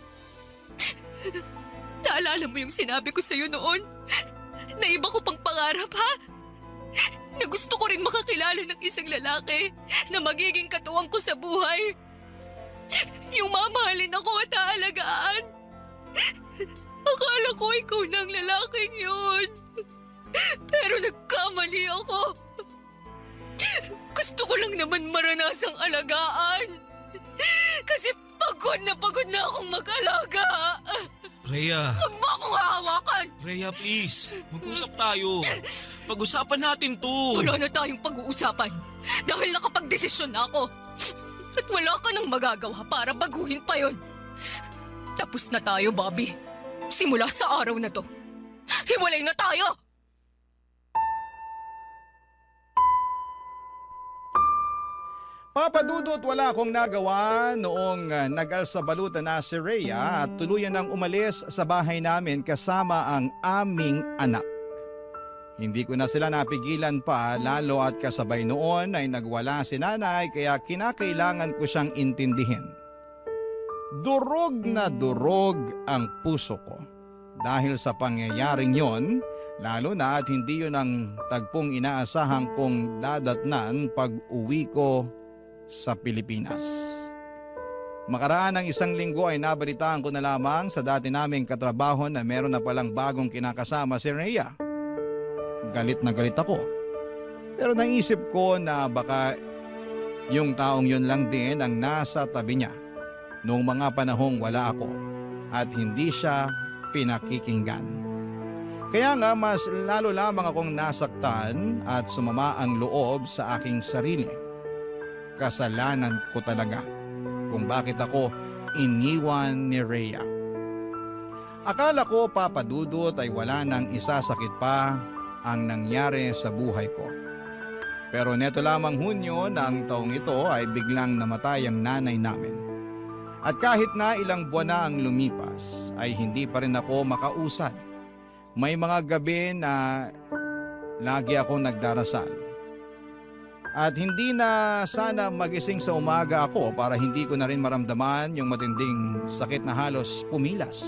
Speaker 6: Naalala mo yung sinabi ko sa'yo noon? Na iba ko pang pangarap, ha? Na gusto ko rin makakilala ng isang lalaki na magiging katuwang ko sa buhay. Yung mamahalin ako at aalagaan. Akala ko ikaw na ang lalaking yun. Pero nagkamali ako. Gusto ko lang naman maranasang alagaan. Kasi pagod na akong mag-alaga.
Speaker 4: Rhea.
Speaker 6: Huwag mo akong hahawakan.
Speaker 4: Rhea, please. Mag-usap tayo. Pag-usapan natin to.
Speaker 6: Wala na tayong pag-uusapan. Dahil nakapag-desisyon na ako. At wala ka nang magagawa para baguhin pa yon. Tapos na tayo, Bobby. Simula sa araw na to. Hiwalay na tayo!
Speaker 3: Papadudot, wala akong nagawa noong nag-alsabalutan na si Rhea at tuluyan nang umalis sa bahay namin kasama ang aming anak. Hindi ko na sila napigilan pa, lalo at kasabay noon ay nagwala si nanay, kaya kinakailangan ko siyang intindihin. Durog na durog ang puso ko dahil sa pangyayaring yon, lalo na at hindi yun ang tagpong inaasahan kong dadatnan pag uwi ko sa Pilipinas. Makaraan ng isang linggo ay nabalitaan ko na lamang sa dati naming katrabaho na meron na palang bagong kinakasama si Rhea. Galit na galit ako. Pero naisip ko na baka yung taong yun lang din ang nasa tabi niya noong mga panahong wala ako at hindi siya pinakikinggan. Kaya nga mas lalo lamang akong nasaktan at sumama ang loob sa aking sarili. Kasalanan ko talaga kung bakit ako iniwan ni Rhea. Akala ko, Papadudot, ay wala nang isasakit pa ang nangyari sa buhay ko. Pero neto lamang Hunyo ng taong ito ay biglang namatay ang nanay namin. At kahit na ilang buwan na ang lumipas ay hindi pa rin ako makausad. May mga gabi na lagi akong nagdarasal. At hindi na sana magising sa umaga ako para hindi ko na rin maramdaman yung matinding sakit na halos pumilas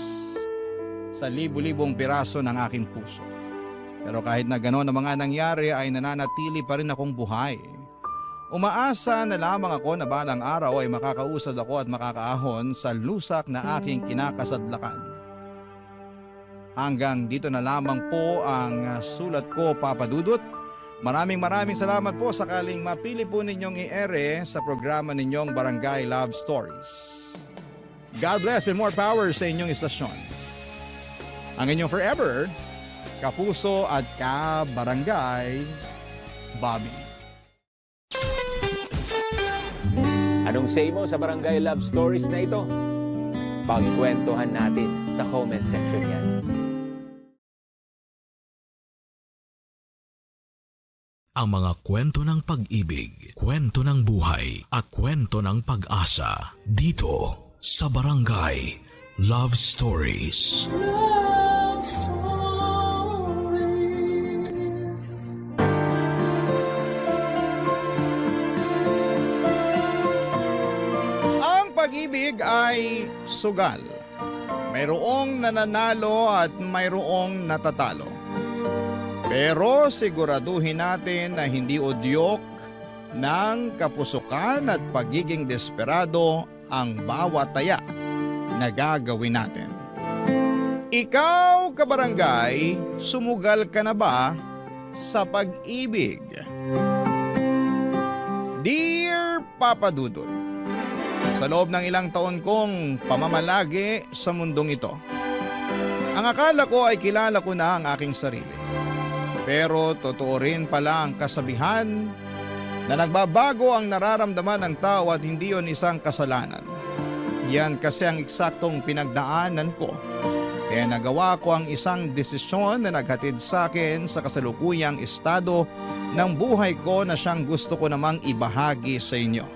Speaker 3: sa libu-libong piraso ng aking puso. Pero kahit na gano'n ang mga nangyari ay nananatili pa rin akong buhay. Umaasa na lamang ako na balang araw ay makakausad ako at makakaahon sa lusak na aking kinakasadlakan. Hanggang dito na lamang po ang sulat ko, Papa Dudut. Maraming salamat po sakaling mapili po ninyong i-ere sa programa ninyong Barangay Love Stories. God bless and more power sa inyong istasyon. Ang inyong forever, kapuso at ka-barangay, Bobby.
Speaker 8: Anong say mo sa Barangay Love Stories na ito? Pagkwentuhan natin sa comment section yan.
Speaker 1: Ang mga kwento ng pag-ibig, kwento ng buhay at kwento ng pag-asa dito sa Barangay Love Stories.
Speaker 2: Love Stories.
Speaker 3: Ang pag-ibig ay sugal. Mayroong nananalo at mayroong natatalo. Pero siguraduhin natin na hindi udyok ng kapusukan at pagiging desperado ang bawat taya na gagawin natin. Ikaw, kabarangay, sumugal ka na ba sa pag-ibig? Dear Papa Dudut, sa loob ng ilang taon kong pamamalagi sa mundong ito, ang akala ko ay kilala ko na ang aking sarili. Pero totoo rin pala ang kasabihan na nagbabago ang nararamdaman ng tao at hindi yon isang kasalanan. Yan kasi ang eksaktong pinagdaanan ko. Kaya nagawa ko ang isang desisyon na naghatid sa akin sa kasalukuyang estado ng buhay ko na siyang gusto ko namang ibahagi sa inyo.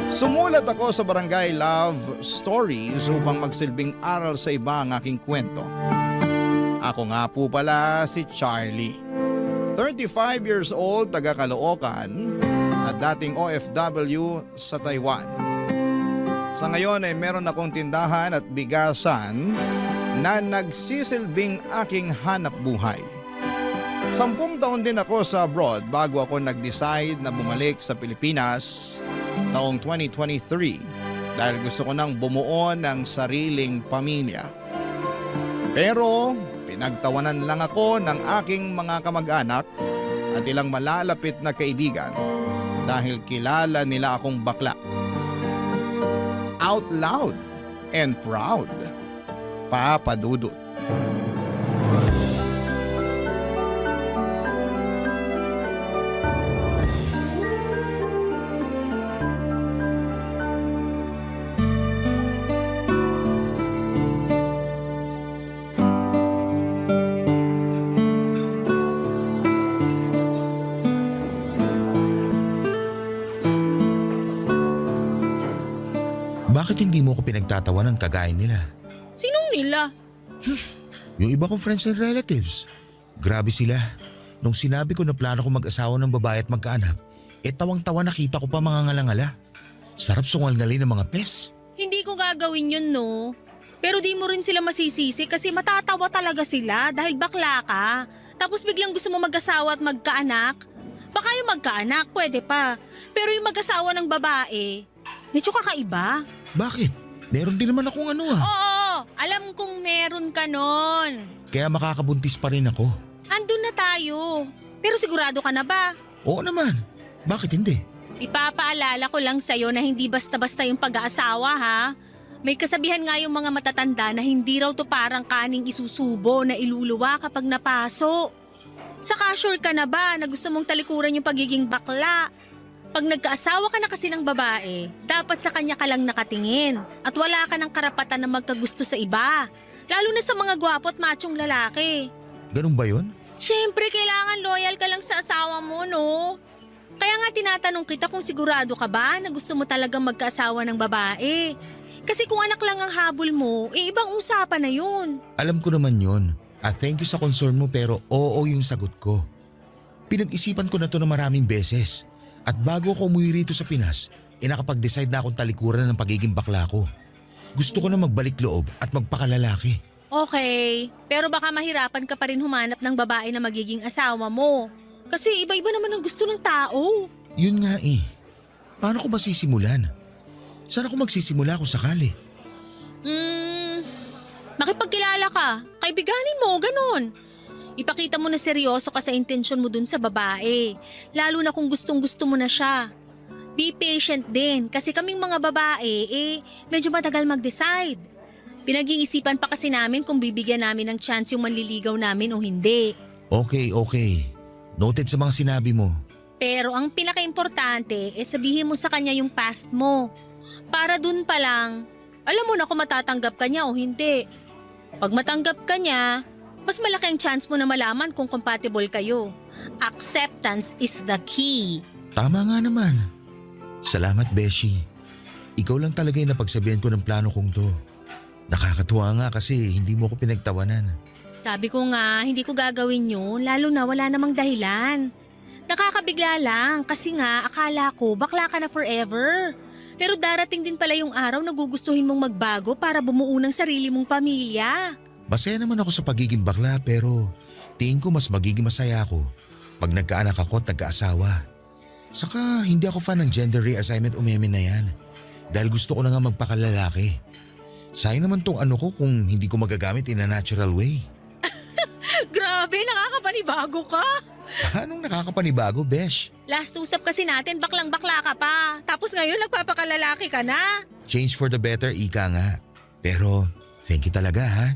Speaker 3: Sumulat ako sa Barangay Love Stories upang magsilbing aral sa iba ang aking kwento. Ako nga po pala si Charlie. 35 years old, taga Caloocan at dating OFW sa Taiwan. Sa ngayon ay meron akong tindahan at bigasan na nagsisilbing aking hanap buhay. 10 taon din ako sa abroad bago ako nag-decide na bumalik sa Pilipinas taong 2023 dahil gusto ko nang bumuo ng sariling pamilya. Pero pinagtawanan lang ako ng aking mga kamag-anak at ilang malalapit na kaibigan dahil kilala nila akong bakla. Out loud and proud, Papa Dudut.
Speaker 9: Bakit hindi mo ko pinagtatawanan kagaya nila?
Speaker 10: Sinong nila?
Speaker 9: Yung iba kong friends and relatives. Grabe sila. Nung sinabi ko na plano ko mag-asawa ng babae at magkaanak, tawang-tawa nakita ko pa mga ngalangala. Sarap sungal-ngali ng mga pes.
Speaker 10: Hindi ko gagawin yun, no? Pero di mo rin sila masisisi kasi matatawa talaga sila dahil bakla ka. Tapos biglang gusto mo mag-asawa at magkaanak. Baka yung magkaanak, pwede pa. Pero yung mag-asawa ng babae, medyo kakaiba.
Speaker 9: Bakit? Meron din naman akong
Speaker 10: Oo, alam kong meron ka nun.
Speaker 9: Kaya makakabuntis pa rin ako.
Speaker 10: Andun na tayo. Pero sigurado ka na ba?
Speaker 9: Oo naman. Bakit hindi?
Speaker 10: Ipapaalala ko lang sa'yo na hindi basta-basta yung pag-aasawa, ha? May kasabihan nga yung mga matatanda na hindi raw to parang kaning isusubo na iluluwa kapag napaso. Saka sure ka na ba na gusto mong talikuran yung pagiging bakla? Pag nagkaasawa ka na kasi ng babae, dapat sa kanya ka lang nakatingin at wala ka ng karapatan na magkagusto sa iba. Lalo na sa mga gwapo at machong lalaki.
Speaker 9: Ganun ba yun?
Speaker 10: Siyempre, kailangan loyal ka lang sa asawa mo, no? Kaya nga tinatanong kita kung sigurado ka ba na gusto mo talagang magkaasawa ng babae. Kasi kung anak lang ang habol mo, ibang usapan na yun.
Speaker 9: Alam ko naman yun. Thank you sa concern mo pero oo yung sagot ko. Pinag-isipan ko na to na maraming beses. At bago ako umuwi rito sa Pinas, nakapag-decide na akong talikuran ng pagiging bakla ko. Gusto ko na magbalik loob at magpakalalaki.
Speaker 10: Okay, pero baka mahirapan ka pa rin humanap ng babae na magiging asawa mo. Kasi iba-iba naman ang gusto ng tao.
Speaker 9: Yun nga eh. Paano ko ba sisimulan? Saan ako magsisimula kung sakali?
Speaker 10: Makipagkilala ka, kaibiganin mo, ganun. Ipakita mo na seryoso ka sa intensyon mo dun sa babae, lalo na kung gustong-gusto mo na siya. Be patient din kasi kaming mga babae, medyo matagal mag-decide. Pinag-iisipan pa kasi namin kung bibigyan namin ng chance yung manliligaw namin o hindi.
Speaker 9: Okay. Noted sa mga sinabi mo.
Speaker 10: Pero ang pinaka-importante sabihin mo sa kanya yung past mo. Para dun pa lang, alam mo na kung matatanggap ka niya o hindi. Pag matanggap ka niya, mas malaki ang chance mo na malaman kung compatible kayo. Acceptance is the key.
Speaker 9: Tama nga naman. Salamat, Beshi. Ikaw lang talaga yung napagsabihan ko ng plano kong to. Nakakatuwa nga kasi hindi mo ko pinagtawanan.
Speaker 10: Sabi ko nga, hindi ko gagawin yun, lalo na wala namang dahilan. Nakakabigla lang kasi nga akala ko bakla ka na forever. Pero darating din pala yung araw na gugustuhin mong magbago para bumuo ng sarili mong pamilya.
Speaker 9: Masaya naman ako sa pagiging bakla pero tingin ko mas magiging masaya ako pag nagkaanak ako at nagkaasawa. Saka hindi ako fan ng gender reassignment o meme na yan dahil gusto ko na nga magpakalalaki. Sayang naman tong ano ko kung hindi ko magagamit in a natural way.
Speaker 10: Grabe, nakakapanibago ka.
Speaker 9: Anong nakakapanibago, Besh?
Speaker 10: Last usap kasi natin, baklang-bakla ka pa. Tapos ngayon nagpapakalalaki ka na.
Speaker 9: Change for the better, ika nga. Pero thank you talaga ha.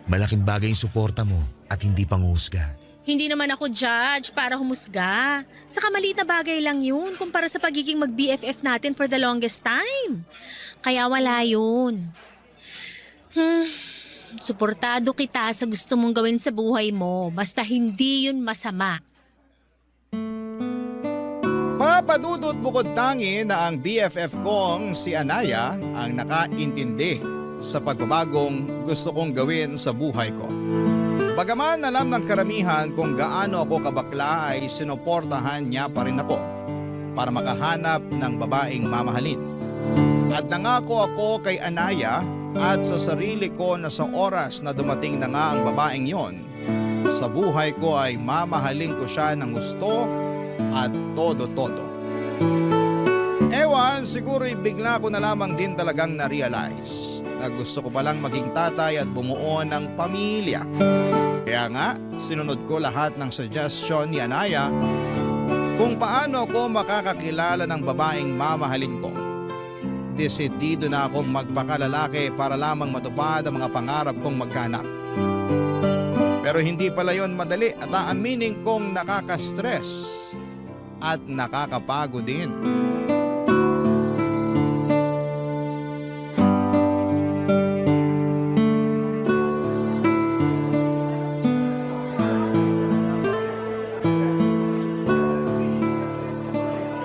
Speaker 9: Malaking bagay yung suporta mo at hindi panghusga.
Speaker 10: Hindi naman ako judge para humusga. Saka maliit na bagay lang yun kumpara sa pagiging mag-BFF natin for the longest time. Kaya wala yun. Suportado kita sa gusto mong gawin sa buhay mo basta hindi yun masama.
Speaker 3: Papadudot bukod tangi na ang BFF kong si Anaya ang nakaintindi sa pagbabagong gusto kong gawin sa buhay ko. Bagaman alam ng karamihan kung gaano ako kabakla ay sinuportahan niya pa rin ako para makahanap ng babaeng mamahalin. At nangako ako kay Anaya at sa sarili ko na sa oras na dumating na nga ang babaeng yon, sa buhay ko ay mamahalin ko siya ng gusto at todo-todo. Ewan, siguro'y bigla ko na lamang din talagang na-realize na gusto ko palang maging tatay at bumuo ng pamilya. Kaya nga, sinunod ko lahat ng suggestion ni Anaya kung paano ko makakakilala ng babaeng mamahalin ko. Desidido na akong magpakalalaki para lamang matupad ang mga pangarap kong magkaanak. Pero hindi pala yon madali at aaminin kong nakaka-stress at nakakapagod din.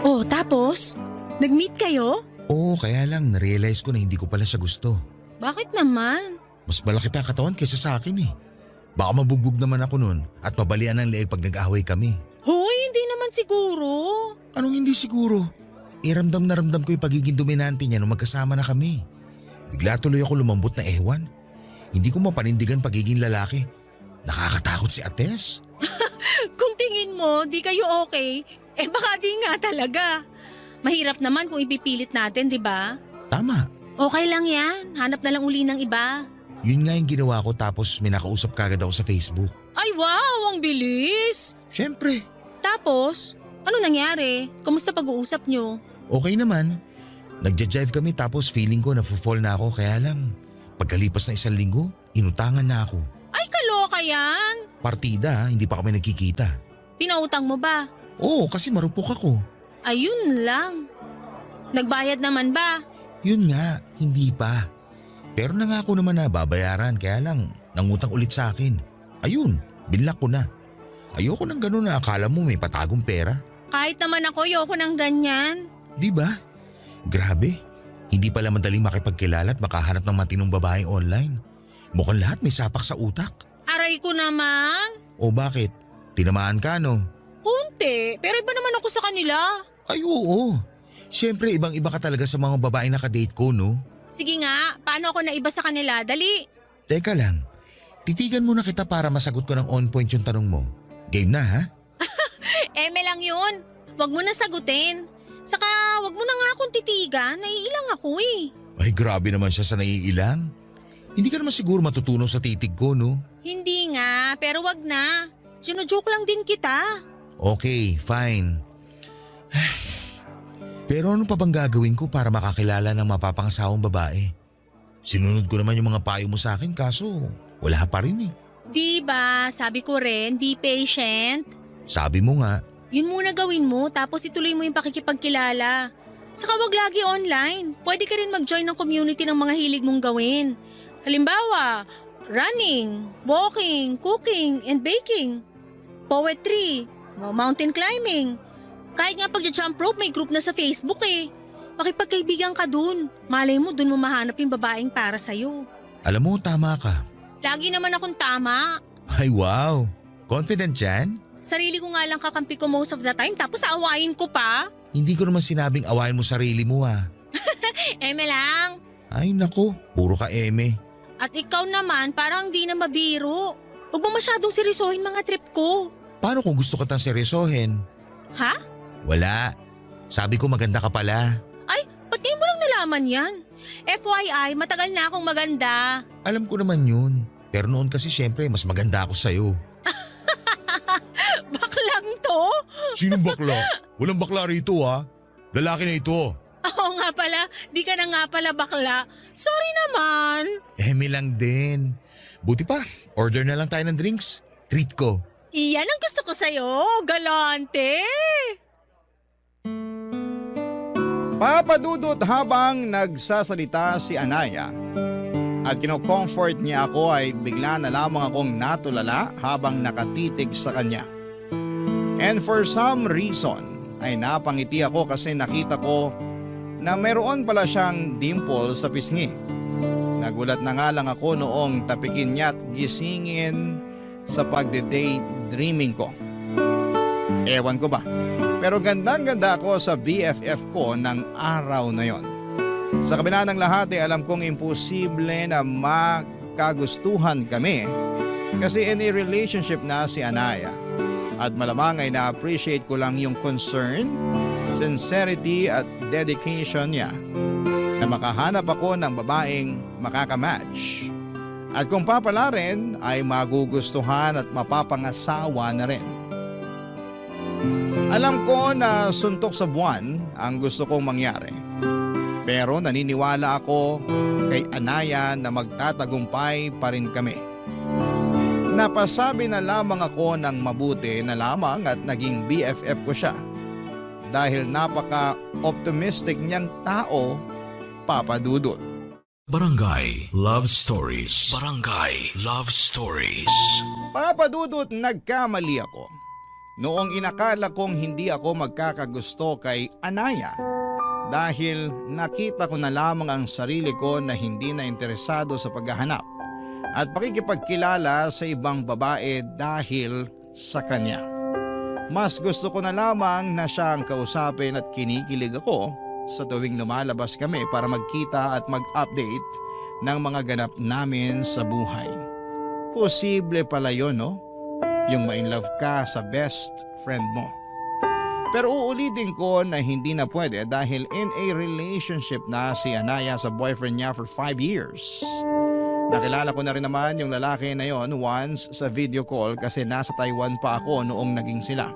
Speaker 10: Oh, tapos? Nag-meet kayo?
Speaker 9: Oo, kaya lang na-realize ko na hindi ko pala siya gusto.
Speaker 10: Bakit naman?
Speaker 9: Mas malaki pa katawan kaysa sa akin eh. Baka mabugbog naman ako nun at mabalian ng leeg pag nag-away kami.
Speaker 10: Hoy, hindi naman siguro.
Speaker 9: Anong hindi siguro? Ramdam na ramdam ko yung pagiging dominante niya nung magkasama na kami. Bigla tuloy ako lumambot na ewan. Hindi ko mapanindigan pagiging lalaki. Nakakatakot si Ates.
Speaker 10: Kung tingin mo, di kayo okay, baka di nga talaga. Mahirap naman kung ipipilit natin, di ba?
Speaker 9: Tama.
Speaker 10: Okay lang yan. Hanap na lang uli ng iba.
Speaker 9: Yun nga yung ginawa ko tapos may nakausap kagad ako sa Facebook.
Speaker 10: Ay wow, ang bilis!
Speaker 9: Siyempre.
Speaker 10: Tapos, ano nangyari? Kamusta pag-uusap nyo?
Speaker 9: Okay naman. Nagja-jive kami tapos feeling ko na-fall na ako kaya lang. Pagkalipas na 1 linggo, inutangan na ako.
Speaker 10: Ay, kaloka yan!
Speaker 9: Partida, hindi pa kami nagkikita.
Speaker 10: Pinautang mo ba?
Speaker 9: Oo, kasi marupok ako.
Speaker 10: Ayun lang. Nagbayad naman ba?
Speaker 9: Yun nga, hindi pa. Pero nangako naman na babayaran kaya lang nangutang ulit sa akin. Ayun, binlock ko na. Ayoko nang ganun na akala mo may patagong pera.
Speaker 10: Kahit naman ako, ayoko ng ganyan.
Speaker 9: Di ba? Grabe, hindi pala madaling makipagkilala at makahanap ng matinong babae online. Mukhang lahat may sapak sa utak.
Speaker 10: Aray ko naman.
Speaker 9: O bakit? Tinamaan ka no?
Speaker 10: Kung Hindi, pero iba naman ako sa kanila.
Speaker 9: Ay oo. Siyempre ibang-iba ka talaga sa mga babaeng nakadate ko, no?
Speaker 10: Sige nga, paano ako naiba sa kanila? Dali.
Speaker 9: Teka lang, titigan muna kita para masagot ko ng on point yung tanong mo. Game na ha?
Speaker 10: Eme lang yun. Huwag mo na sagutin. Saka huwag mo na nga akong titigan. Naiilang ako eh.
Speaker 9: Ay grabe naman siya sa naiilang. Hindi ka naman siguro matutunaw sa titig ko, no?
Speaker 10: Hindi nga, pero wag na. Joke lang din kita.
Speaker 9: Okay, fine. Pero ano pa bang gagawin ko para makakilala ng mapapangasawang babae? Sinunod ko naman yung mga payo mo sa akin kaso wala pa rin eh.
Speaker 10: Diba, sabi ko rin, be patient.
Speaker 9: Sabi mo nga,
Speaker 10: Yun muna gawin mo tapos ituloy mo yung pakikipagkilala. Saka wag lagi online. Pwede ka rin mag-join ng community ng mga hilig mong gawin. Halimbawa, running, walking, cooking, and baking. Poetry, mountain climbing. Kahit nga pag-jump rope may group na sa Facebook eh. Makipagkaibigan ka dun. Malay mo dun mo mahanap yung babaeng para sa'yo.
Speaker 9: alam mo tama ka.
Speaker 10: Lagi naman akong tama.
Speaker 9: Ay wow, confident yan?
Speaker 10: Sarili ko nga lang kakampi ko most of the time tapos aawayin ko pa.
Speaker 9: Hindi ko naman sinabing awayin mo sarili mo ah.
Speaker 10: Eme lang.
Speaker 9: Ay nako, puro ka eme.
Speaker 10: At ikaw naman parang di na mabiro. Huwag mo masyadong seryosohin mga trip ko.
Speaker 9: Paano kung gusto kitang seryosohin?
Speaker 10: Ha?
Speaker 9: Wala. Sabi ko maganda ka pala.
Speaker 10: Ay, ba't ngayon mo lang nalaman yan? FYI, matagal na akong maganda.
Speaker 9: Alam ko naman yun. Pero noon kasi syempre mas maganda ako sa'yo.
Speaker 10: Baklang to?
Speaker 9: Sinong bakla? Walang bakla rito ha. Lalaki na ito.
Speaker 10: Oo nga pala, di ka na nga pala bakla. Sorry naman.
Speaker 9: Eme lang din. Buti pa, order na lang tayo ng drinks. Treat ko.
Speaker 10: Iyan ang gusto ko sa'yo, galante.
Speaker 3: Papadudot habang nagsasalita si Anaya at kinocomfort niya ako ay bigla na lamang akong natulala habang nakatitig sa kanya. And for some reason ay napangiti ako kasi nakita ko na meron pala siyang dimple sa pisngi. Nagulat na nga lang ako noong tapikin niya at gisingin sa pagde-daydreaming ko. Ewan ko ba, pero gandang-ganda ako sa BFF ko ng araw na yon. Sa kabila ng lahat ay alam kong imposible na makagustuhan kami kasi in a relationship na si Anaya. At malamang ay na-appreciate ko lang yung concern, sincerity at dedication niya na makahanap ako ng babaeng makakamatch. At kung papala rin ay magugustuhan at mapapangasawa na rin. Alam ko na suntok sa buwan ang gusto kong mangyari. Pero naniniwala ako kay Anaya na magtatagumpay pa rin kami. Napasabi na lamang ako ng mabuti na lamang at naging BFF ko siya. Dahil napaka-optimistic niyang tao, Papa Dudut.
Speaker 1: Barangay Love Stories. Barangay Love Stories.
Speaker 3: Papa Dudut, nagkamali ako. Noong inakala kong hindi ako magkakagusto kay Anaya dahil nakita ko na lamang ang sarili ko na hindi na interesado sa paghahanap at pakikipagkilala sa ibang babae dahil sa kanya. Mas gusto ko na lamang na siya ang kausapin at kinikilig ako sa tuwing lumalabas kami para magkita at mag-update ng mga ganap namin sa buhay. Posible pala yun, no? Yung ma-inlove ka sa best friend mo. Pero uulitin ko na hindi na pwede dahil in a relationship na si Anaya sa boyfriend niya for 5 years. Nakilala ko na rin naman yung lalaki na yon once sa video call kasi nasa Taiwan pa ako noong naging sila.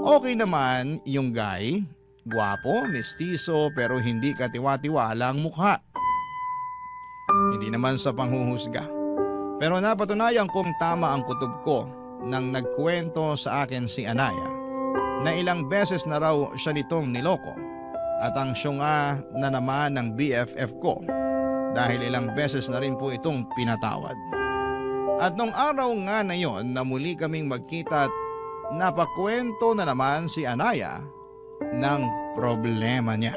Speaker 3: Okay naman yung guy, gwapo, mestizo pero hindi katiwa-tiwala ang mukha. Hindi naman sa panghuhusga. Pero napatunayan kong tama ang kutob ko nang nagkwento sa akin si Anaya na ilang beses na raw siya nitong niloko at ang syunga na naman ng BFF ko dahil ilang beses na rin po itong pinatawad. At nung araw nga na yon na muli kaming magkita at napakwento na naman si Anaya ng problema niya.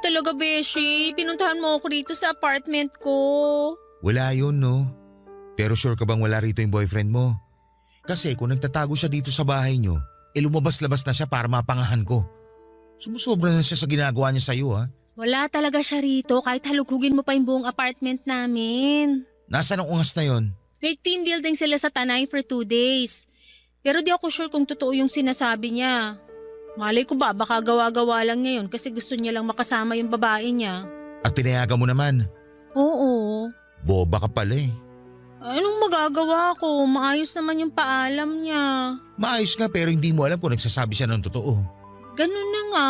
Speaker 10: talaga, Beshi. Pinuntahan mo ako rito sa apartment ko.
Speaker 9: Wala yun, no? Pero sure ka bang wala rito yung boyfriend mo? Kasi kung nagtatago siya dito sa bahay nyo, lumabas-labas na siya para mapangahan ko. Sumusobra na siya sa ginagawa niya sa'yo, ha?
Speaker 10: Wala talaga siya rito kahit halughugin mo pa yung buong apartment namin.
Speaker 9: Nasaan ang ungas na yon?
Speaker 10: May team building sila sa Tanay for 2 days. Pero di ako sure kung totoo yung sinasabi niya. Malay ko ba, baka gawa-gawa lang niya yun kasi gusto niya lang makasama yung babae niya.
Speaker 9: At pinayagan mo naman.
Speaker 10: Oo.
Speaker 9: Boba ka pala eh.
Speaker 10: Anong magagawa ko? Maayos naman yung paalam niya.
Speaker 9: Maayos nga pero hindi mo alam kung nagsasabi siya ng totoo.
Speaker 10: Ganun na nga.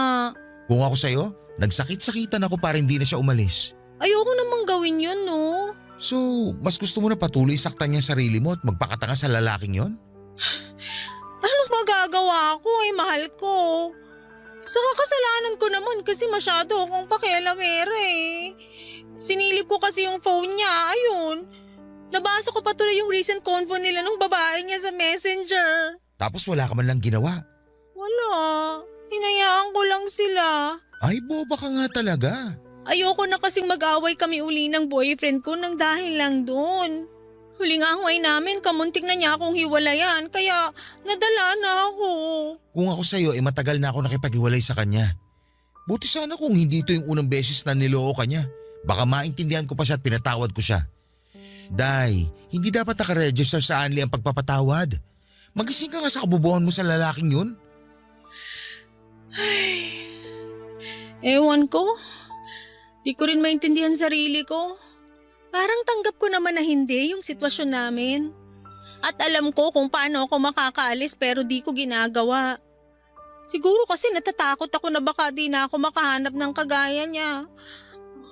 Speaker 9: Kung ako sa'yo, nagsakit-sakitan ako para hindi na siya umalis.
Speaker 10: Ayoko namang gawin yun, no?
Speaker 9: So, mas gusto mo na patuloy saktan niya sarili mo at magpakatanga sa lalaking yon?
Speaker 10: Anong magagawa ko? Mahal ko. Saka kasalanan ko naman kasi masyado akong pakialamera eh. Sinilip ko kasi yung phone niya, ayun. Nabasa ko pa tuloy yung recent convo nila ng babae niya sa messenger.
Speaker 9: Tapos wala ka man lang ginawa.
Speaker 10: Wala. Hinayaan ko lang sila.
Speaker 9: Ay, boba ka nga talaga.
Speaker 10: Ayoko na kasing mag-away kami uli ng boyfriend ko nang dahil lang doon. Huling away namin, kamuntik na niya akong hiwalayan, kaya nadala na ako.
Speaker 9: Kung ako sa'yo, matagal na ako nakipaghiwalay sa kanya. Buti sana kung hindi ito yung unang beses na niloko ka niya. Baka maintindihan ko pa siya at pinatawad ko siya. Day, hindi dapat nakaregister sa Anli ang pagpapatawad. Magising ka nga sa kabubuhan mo sa lalaking yun.
Speaker 10: Ay, ewan ko. Di ko rin maintindihan sarili ko. Parang tanggap ko naman na hindi yung sitwasyon namin. At alam ko kung paano ako makakaalis pero di ko ginagawa. Siguro kasi natatakot ako na baka di na ako makahanap ng kagaya niya.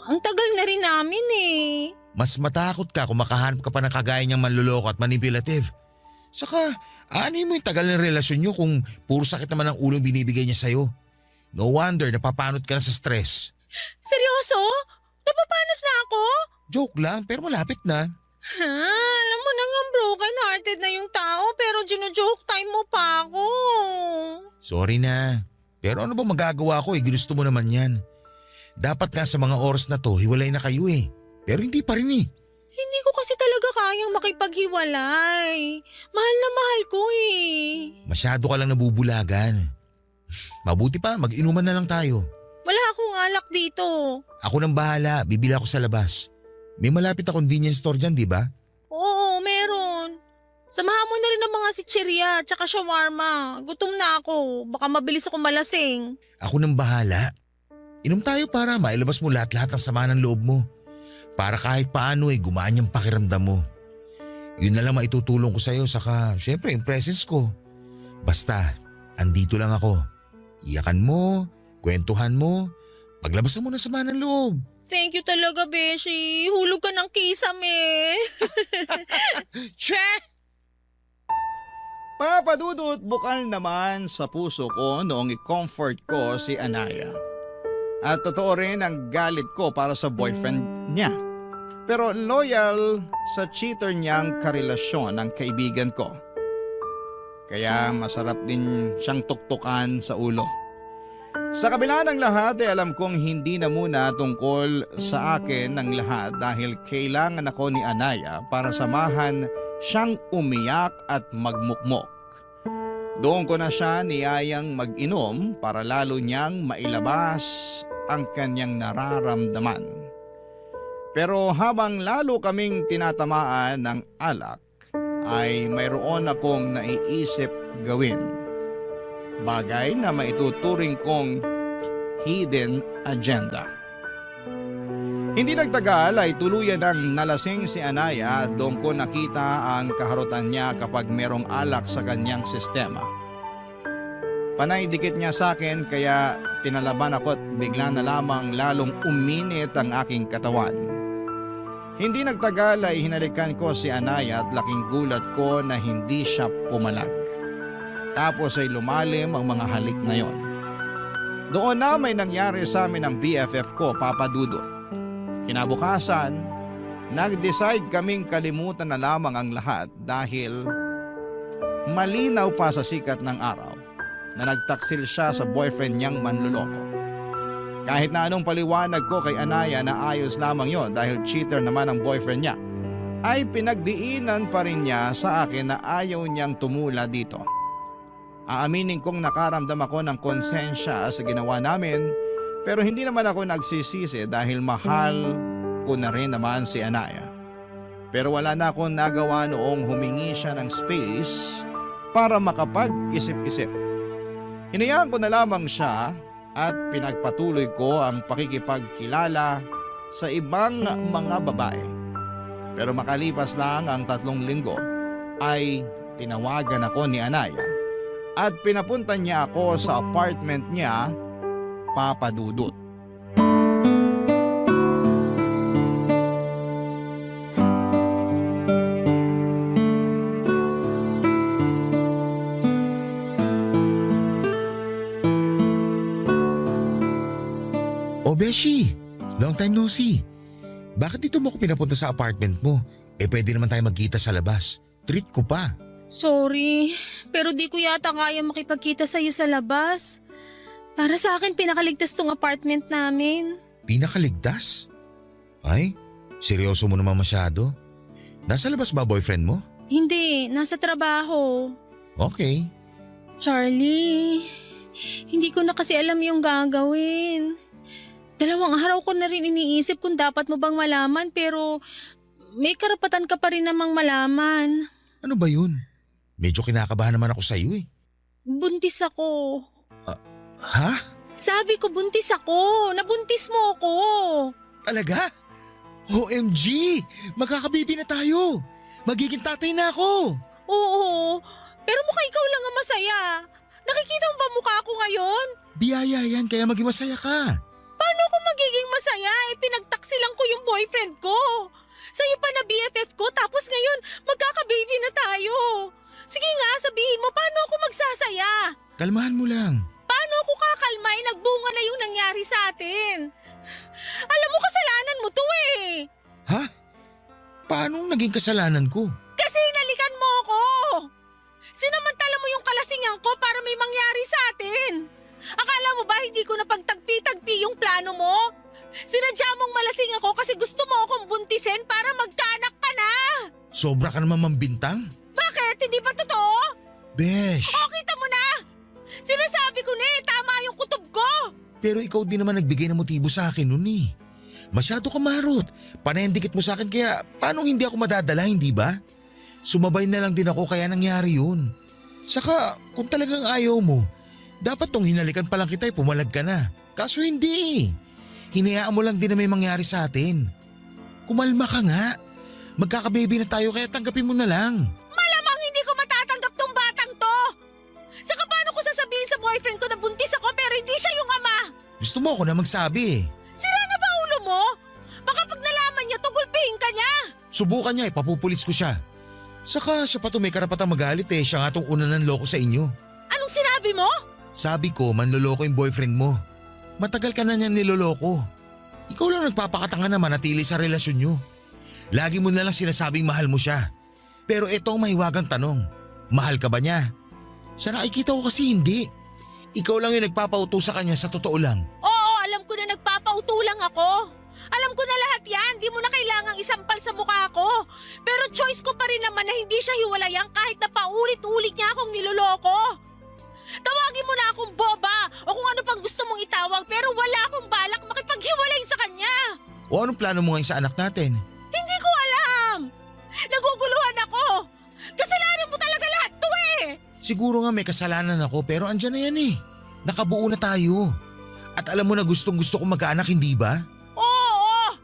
Speaker 10: Ang tagal na rin namin eh.
Speaker 9: Mas matakot ka kung makahanap ka pa ng kagaya niyang manluloko at manipulative. Saka, aanin mo yung tagal ng relasyon niyo kung puro sakit naman ang ulong binibigay niya sa'yo. No wonder napapanot ka na sa stress.
Speaker 10: Seryoso? Napapanot na ako?
Speaker 9: Joke lang pero malapit na.
Speaker 10: Ha? Alam mo na nga broken-hearted na yung tao pero gino-joke time mo pa ako.
Speaker 9: Sorry na. Pero ano ba magagawa ko ginusto mo naman yan. Dapat nga sa mga oras na to hiwalay na kayo eh. Pero hindi pa rin eh.
Speaker 10: Hindi ko kasi talaga kayang makipaghiwalay. Mahal na mahal ko eh.
Speaker 9: Masyado ka lang nabubulagan. Mabuti pa, mag-inuman na lang tayo.
Speaker 10: Wala akong alak dito.
Speaker 9: Ako nang bahala, bibili ako sa labas. May malapit na convenience store dyan, di ba?
Speaker 10: Oo, meron. Samahan mo na rin ang mga sitsirya tsaka shawarma. Gutom na ako. Baka mabilis ako malasing.
Speaker 9: Ako nang bahala. Inom tayo para mailabas mo lahat-lahat ng sama ng loob mo. Para kahit paano gumaan yung pakiramdam mo. Yun na lang maitutulong ko sa'yo saka syempre yung presence ko. Basta, andito lang ako. Iyakan mo, kwentuhan mo, paglabasan mo ng sama ng loob.
Speaker 10: Thank you talaga, Beshi. Hulog ka ng kisame.
Speaker 9: Che!
Speaker 3: Papadudot bukal naman sa puso ko noong i-comfort ko si Anaya. At totoo rin ang galit ko para sa boyfriend niya. Pero loyal sa cheater niyang karelasyon ng kaibigan ko. Kaya masarap din siyang tuktukan sa ulo. Sa kabila ng lahat alam kong hindi na muna tungkol sa akin ng lahat dahil kailangan ako ni Anaya para samahan siyang umiyak at magmukmok. Doon ko na siya niyayang mag-inom para lalo niyang mailabas ang kanyang nararamdaman. Pero habang lalo kaming tinatamaan ng alak, ay mayroon akong naiisip gawin. Bagay na maituturing kong hidden agenda. Hindi nagtagal ay tuluyan ng nalasing si Anaya at doon ko nakita ang kaharutan niya kapag merong alak sa kanyang sistema. Panay dikit niya sa akin kaya tinalaban ako at bigla na lamang lalong uminit ang aking katawan. Hindi nagtagal ay hinalikan ko si Anaya at laking gulat ko na hindi siya pumalag. Tapos ay lumalim ang mga halik na yon. Doon na may nangyari sa amin ng BFF ko, Papa Dudut. Kinabukasan, nag-decide kaming kalimutan na lamang ang lahat dahil malinaw pa sa sikat ng araw na nagtaksil siya sa boyfriend niyang manluloko. Kahit na anong paliwanag ko kay Anaya na ayos lamang yon dahil cheater naman ang boyfriend niya, ay pinagdiinan pa rin niya sa akin na ayaw niyang tumula dito. Aaminin kong nakaramdam ako ng konsensya sa ginawa namin, pero hindi naman ako nagsisisi dahil mahal ko na rin naman si Anaya. Pero wala na akong nagawa noong humingi siya ng space para makapag-isip-isip. Hinayaan ko na lamang siya at pinagpatuloy ko ang pakikipagkilala sa ibang mga babae. Pero makalipas lang ang 3 linggo ay tinawagan ako ni Anaya at pinapunta niya ako sa apartment niya, Papa Dudut.
Speaker 9: O Beshi, long time no see. Bakit dito mo ako pinapunta sa apartment mo? Pwede naman tayo magkita sa labas. Treat ko pa.
Speaker 10: Sorry, pero di ko yata kaya makipagkita sa'yo sa labas. Para sa akin, pinakaligtas tong apartment namin.
Speaker 9: Pinakaligtas? Ay, seryoso mo naman masyado. Nasa labas ba boyfriend mo?
Speaker 10: Hindi, nasa trabaho.
Speaker 9: Okay.
Speaker 10: Charlie, hindi ko na kasi alam yung gagawin. 2 araw ko na rin iniisip kung dapat mo bang malaman pero may karapatan ka pa rin namang malaman.
Speaker 9: Ano ba yun? Medyo kinakabahan naman ako sa iyo eh.
Speaker 10: Buntis ako.
Speaker 9: Ha?
Speaker 10: Sabi ko buntis ako. Nabuntis mo ako.
Speaker 9: Talaga? OMG! Magkakabibi na tayo! Magiging tatay na ako!
Speaker 10: Oo, pero mukha ikaw lang ang masaya. Nakikita mo ba mukha ko ngayon?
Speaker 9: Biyaya yan kaya maging masaya ka.
Speaker 10: Paano ako magiging masaya? Pinagtaksilan ko yung boyfriend ko. Sa'yo pa na BFF ko tapos ngayon magkaka-baby na tayo. Sige nga, sabihin mo paano ako magsasaya?
Speaker 9: Kalmahan mo lang.
Speaker 10: Paano ako kakalmay? Nagbunga na yung nangyari sa atin. Alam mo kasalanan mo to eh.
Speaker 9: Ha? Paano naging kasalanan ko?
Speaker 10: Kasi hinalikan mo ako. Sinamantala mo yung kalasingan ko para may mangyari sa atin. Akala mo ba hindi ko napagtagpi-tagpi yung plano mo? Sinadya mong malasing ako kasi gusto mo akong buntisin para magkaanak ka na.
Speaker 9: Sobra ka naman mambintang?
Speaker 10: Bakit? Hindi ba totoo?
Speaker 9: Besh!
Speaker 10: O, kita mo na. Sinasabi ko na eh, tama yung kutob ko.
Speaker 9: Pero ikaw din naman nagbigay ng motibo sa akin nun eh. Masyado ka marot. Panendikit mo sa akin kaya paano hindi ako madadala, hindi ba? Sumabay na lang din ako kaya nangyari yun. Saka kung talagang ayaw mo, dapat tong hinalikan pa lang kita pumalag ka na. Kaso hindi. Hinayaan mo lang din na may mangyari sa atin. Kumalma ka nga. Magkakababy na tayo kaya tanggapin mo na lang.
Speaker 10: Malamang hindi ko matatanggap tong batang to. Saka paano ko sasabihin sa boyfriend ko na buntis ako pero hindi siya yung ama?
Speaker 9: Gusto mo ako na magsabi eh.
Speaker 10: Sira na ba ulo mo? Baka pag nalaman niya, tugulpihin ka niya.
Speaker 9: Subukan niya papupulis ko siya. Saka siya pa to may karapatang magalit eh. Siya nga tong una ng loko sa inyo.
Speaker 10: Anong sinabi mo?
Speaker 9: Sabi ko manloloko yung boyfriend mo. Matagal ka na niyan niloloko. Ikaw lang nagpapakatanga na manatili sa relasyon nyo. Lagi mo na lang sinasabing mahal mo siya. Pero ito ang mahiwagang tanong. Mahal ka ba niya? Sa nakikita ko kasi hindi. Ikaw lang yung nagpapauto sa kanya sa totoo lang.
Speaker 10: Oo, alam ko na nagpapauto lang ako. Alam ko na lahat yan. Di mo na kailangang isampal sa mukha ko. Pero choice ko pa rin naman na hindi siya hiwalayan kahit na paulit-ulit niya akong niloloko. Tawagin mo na akong boba o kung ano pang gusto mong itawag pero wala akong balak makipaghiwalay sa kanya.
Speaker 9: O anong plano mo ngayon sa anak natin?
Speaker 10: Hindi ko alam. Naguguluhan ako. Kasalanan mo talaga lahat to eh.
Speaker 9: Siguro nga may kasalanan ako pero andyan na yan eh. Nakabuo na tayo. At alam mo na gustong gusto kong magkaanak, hindi ba?
Speaker 10: Oo,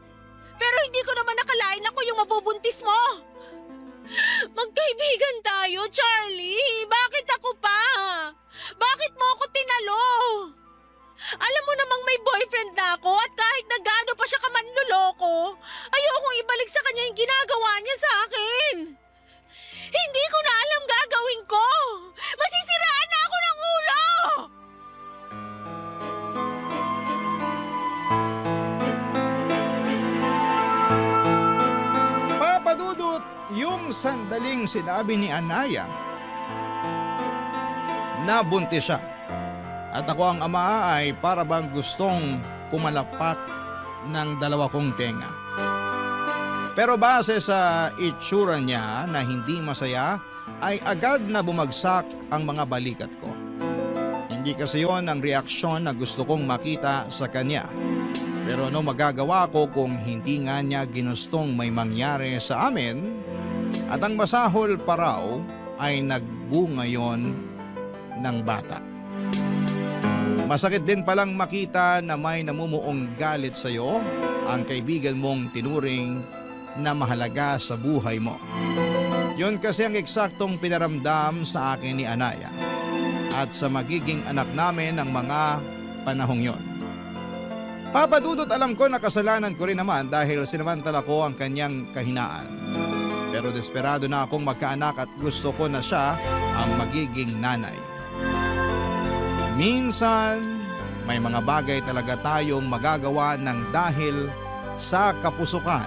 Speaker 10: pero hindi ko naman nakalain ako yung mabubuntis mo. Magkaibigan tayo, Charlie. Bakit ako pa? Bakit mo ako tinalo? Alam mo namang may boyfriend na ako at kahit na gaano pa siya kamanloloko, ayokong ibalik sa kanya yung ginagawa niya sa akin. Hindi ko na alam gagawin ko. Masisiraan na ako ng ulo.
Speaker 3: Papadudot yung sandaling sinabi ni Anaya na buntis siya. At ako ang ama ay para bang gustong pumalapak ng dalawa kong tenga. Pero base sa itsura niya na hindi masaya, ay agad na bumagsak ang mga balikat ko. Hindi kasi yon ang reaksyon na gusto kong makita sa kanya. Pero ano magagawa ko kung hindi nga niya ginustong may mangyari sa amin at ang masahol pa raw ay nagbunga yon ng bata. Masakit din palang makita na may namumuong galit sa iyo ang kaibigan mong tinuring na mahalaga sa buhay mo. Yun kasi ang eksaktong pinaramdam sa akin ni Anaya at sa magiging anak namin ng mga panahong yon. Papa Dudut, alam ko na kasalanan ko rin naman dahil sinamantala ko ang kanyang kahinaan. Pero desperado na akong magkaanak at gusto ko na siya ang magiging nanay. Minsan, may mga bagay talaga tayong magagawa ng dahil sa kapusukan.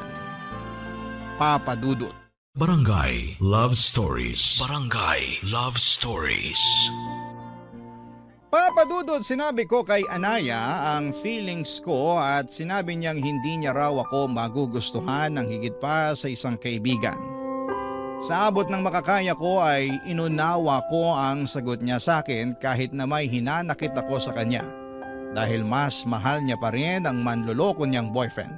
Speaker 3: Papa Dudut.
Speaker 1: Barangay Love Stories. Barangay Love Stories.
Speaker 3: Papa Dudut, sinabi ko kay Anaya ang feelings ko at sinabi niyang hindi niya raw ako magugustuhan ng higit pa sa isang kaibigan. Sa abot ng makakaya ko ay inunawa ko ang sagot niya sa akin kahit na may hinanakit ako sa kanya dahil mas mahal niya pa rin ang manloloko niyang boyfriend.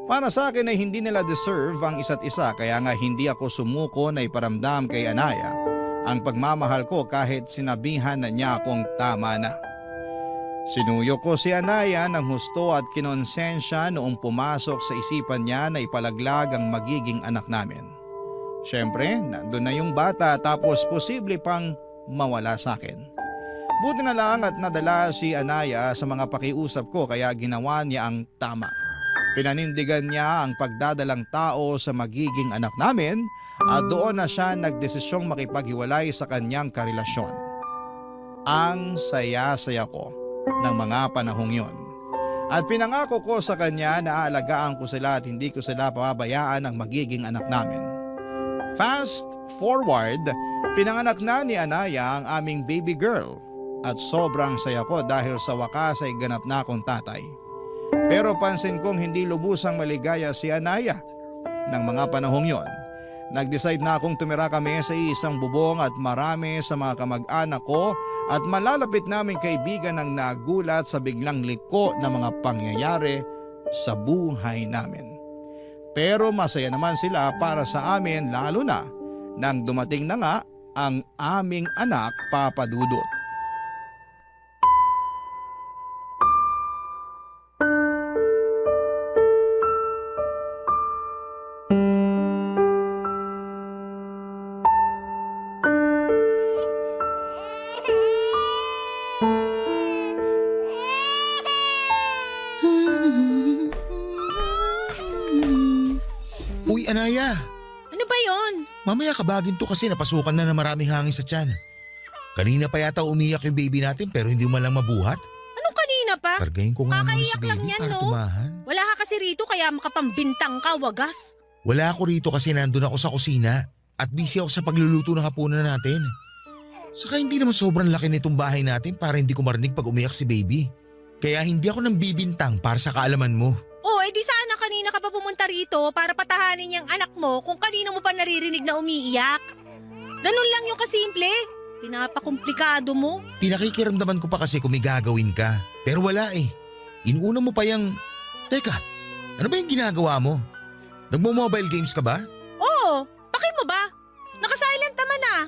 Speaker 3: Para sa akin ay hindi nila deserve ang isa't isa kaya nga hindi ako sumuko na iparamdam kay Anaya ang pagmamahal ko kahit sinabihan na niya akong tama na. Sinuyo ko si Anaya ng husto at kinonsensya noong pumasok sa isipan niya na ipalaglag ang magiging anak namin. Siyempre, nandun na yung bata tapos posible pang mawala sa akin. Buti na lang at nadala si Anaya sa mga pakiusap ko kaya ginawa niya ang tama. Pinanindigan niya ang pagdadalang tao sa magiging anak namin at doon na siya nagdesisyong makipaghiwalay sa kanyang karelasyon. Ang saya-saya ko ng mga panahong yon. At pinangako ko sa kanya na aalagaan ko sila at hindi ko sila pababayaan ang magiging anak namin. Fast forward, pinanganak na ni Anaya ang aming baby girl at sobrang saya ko dahil sa wakas ay ganap na akong tatay. Pero pansin kong hindi lubusang maligaya si Anaya ng mga panahong yon. Nag-decide na akong tumira kami sa isang bubong at marami sa mga kamag-anak ko at malalapit naming kaibigan ang nagulat sa biglang liko na mga pangyayari sa buhay namin. Pero masaya naman sila para sa amin lalo na nang dumating na nga ang aming anak, Papa Dudut.
Speaker 9: Uy, Anaya!
Speaker 10: Ano ba yon?
Speaker 9: Mamaya kabagin to kasi napasukan na ng maraming hangin sa tiyan. Kanina pa yata umiyak yung baby natin pero hindi mo lang mabuhat.
Speaker 10: Anong kanina pa?
Speaker 9: Kargahin ko nga muna si
Speaker 10: Kakaiyak lang
Speaker 9: baby
Speaker 10: yan,
Speaker 9: para
Speaker 10: no?
Speaker 9: tumahan.
Speaker 10: Wala ka kasi rito kaya makapambintang ka, wagas.
Speaker 9: Wala ako rito kasi nandun ako sa kusina at busy ako sa pagluluto ng hapunan natin. Saka hindi naman sobrang laki nitong bahay natin para hindi ko marinig pag umiyak si baby. Kaya hindi ako nang bibintang para sa kaalaman mo.
Speaker 10: Oh, edi sana kanina ka pa pumunta rito para patahanin yung anak mo kung kanina mo pa naririnig na umiiyak. Ganun lang yung kasimple. Pinapakomplikado mo.
Speaker 9: Pinakikiramdaman ko pa kasi kung may gagawin ka. Pero wala eh. Inuuna mo pa yung… Teka, ano ba yung ginagawa mo? Nagmo-mobile games ka ba?
Speaker 10: Oo, bakit mo ba? Naka-silent naman ah.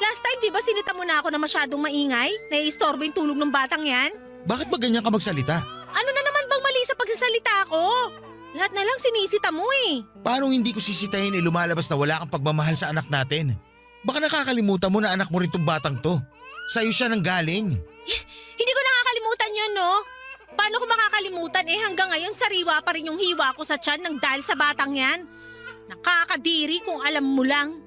Speaker 10: Last time di ba sinita mo na ako na masyadong maingay? Naiistorbo yung tulog ng batang yan?
Speaker 9: Bakit ba ganyan ka magsalita?
Speaker 10: Ano na naman bang mali sa pagsasalita ko? Lahat na lang sinisita mo eh.
Speaker 9: Paano hindi ko sisitahin lumalabas na wala kang pagmamahal sa anak natin? Baka nakakalimutan mo na anak mo rin tong batang to. Sa'yo siya nang galing.
Speaker 10: Hindi ko nakakalimutan yun, no? Paano ko makakalimutan hanggang ngayon sariwa pa rin yung hiwa ko sa tiyan ng dahil sa batang yan? Nakakadiri kung alam mo lang.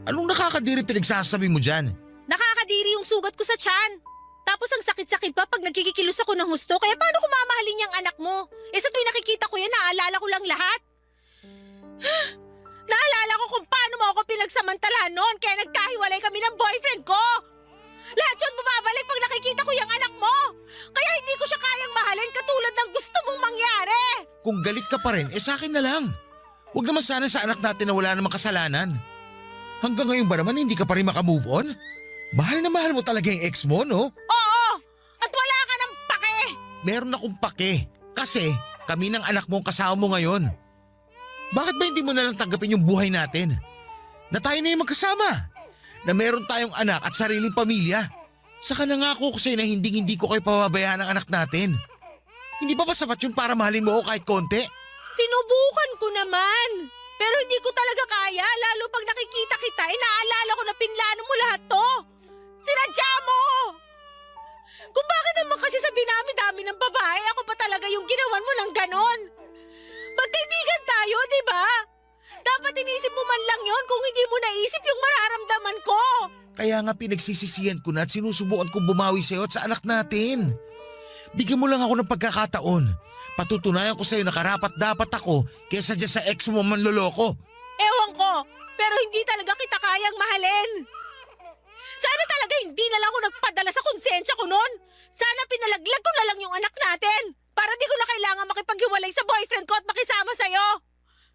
Speaker 9: Anong nakakadiri pinagsasabi mo dyan?
Speaker 10: Nakakadiri yung sugat ko sa tiyan. Tapos ang sakit-sakit pa pag nagkikikilos ako ng husto, kaya paano ko mamahalin yung anak mo? Sa tuwing nakikita ko yan, naalala ko lang lahat. Naalala ko kung paano mo ako pinagsamantala noon kaya nagkahiwalay kami ng boyfriend ko. Lahat yun bumabalik pag nakikita ko yung anak mo. Kaya hindi ko siya kayang mahalin katulad ng gusto mong mangyari.
Speaker 9: Kung galit ka pa rin, sa akin na lang. Huwag naman sana sa anak natin na wala namang kasalanan. Hanggang ngayon ba naman hindi ka pa rin makamove on? Mahal na mahal mo talaga yung ex mo, no?
Speaker 10: Oo! At wala ka ng pake!
Speaker 9: Meron akong pake. Kasi kami ng anak mo ang kasama mo ngayon. Bakit ba hindi mo na lang tanggapin yung buhay natin? Na tayo na yung magkasama. Na meron tayong anak at sariling pamilya. Saka nangako ko sa'yo na hindi ko kayo pababayaan ng anak natin. Hindi ba sapat yun para mahalin mo ako kahit konti?
Speaker 10: Sinubukan ko naman. Pero hindi ko talaga kaya, lalo pag nakikita kita, inaalala ko na pinlano mo lahat to. Sinadya mo! Kung bakit naman kasi sa dinami-dami ng babae, ako pa talaga yung ginawan mo ng ganon. Magkaibigan tayo, di ba? Dapat inisip mo man lang yon kung hindi mo naisip yung mararamdaman ko.
Speaker 9: Kaya nga pinagsisisihan ko na at sinusubukan kong bumawi sa'yo at sa anak natin. Bigyan mo lang ako ng pagkakataon. Patutunayan ko sa'yo na karapat dapat ako kesa dyan sa ex mo manloloko.
Speaker 10: Ewan ko, pero hindi talaga kita kayang mahalin. Sana talaga hindi na lang ako nagpadala sa konsensya ko noon. Sana pinalaglag ko na lang yung anak natin para di ko na kailangan makipaghiwalay sa boyfriend ko at makisama sa'yo.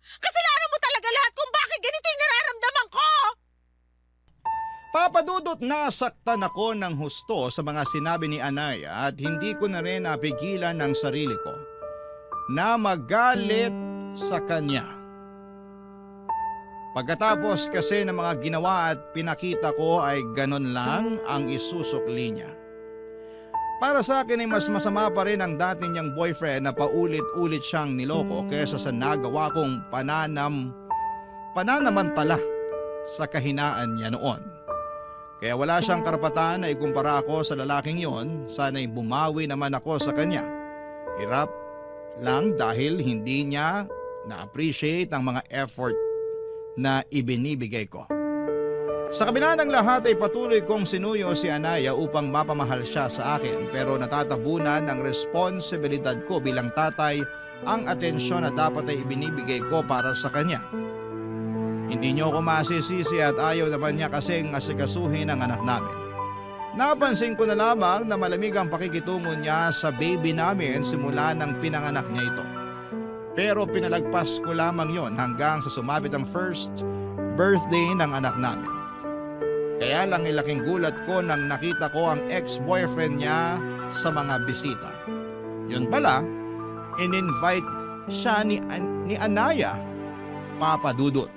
Speaker 10: Kasalanan mo talaga lahat kung bakit ganito yung nararamdaman ko.
Speaker 3: Papa Dudut, nasaktan ako ng husto sa mga sinabi ni Anaya at hindi ko na rin napigilan ang sarili ko na magalit sa kanya. Pagkatapos kasi ng mga ginawa at pinakita ko ay ganon lang ang isusukli niya. Para sa akin ay mas masama pa rin ang dati niyang boyfriend na paulit-ulit siyang niloko kesa sa nagawa kong pananamantala sa kahinaan niya noon. Kaya wala siyang karapatan na ikumpara ako sa lalaking yon, sana'y bumawi naman ako sa kanya. Hirap lang dahil hindi niya na-appreciate ang mga effort na ibinibigay ko. Sa kabila ng lahat ay patuloy kong sinuyo si Anaya upang mapamahal siya sa akin, pero natatabunan ng responsibilidad ko bilang tatay ang atensyon na dapat ay ibinibigay ko para sa kanya. Hindi niyo ako masisisi at ayaw naman niya kasing asikasuhin ang anak namin. Napansin ko na lamang na malamig ang pakikitungo niya sa baby namin simula nang pinanganak niya ito. Pero pinalagpas ko lamang yon hanggang sa sumabit ang first birthday ng anak namin. Kaya lang ilaking gulat ko nang nakita ko ang ex-boyfriend niya sa mga bisita. Yun pala, in-invite siya ni Anaya, Papa Dudut.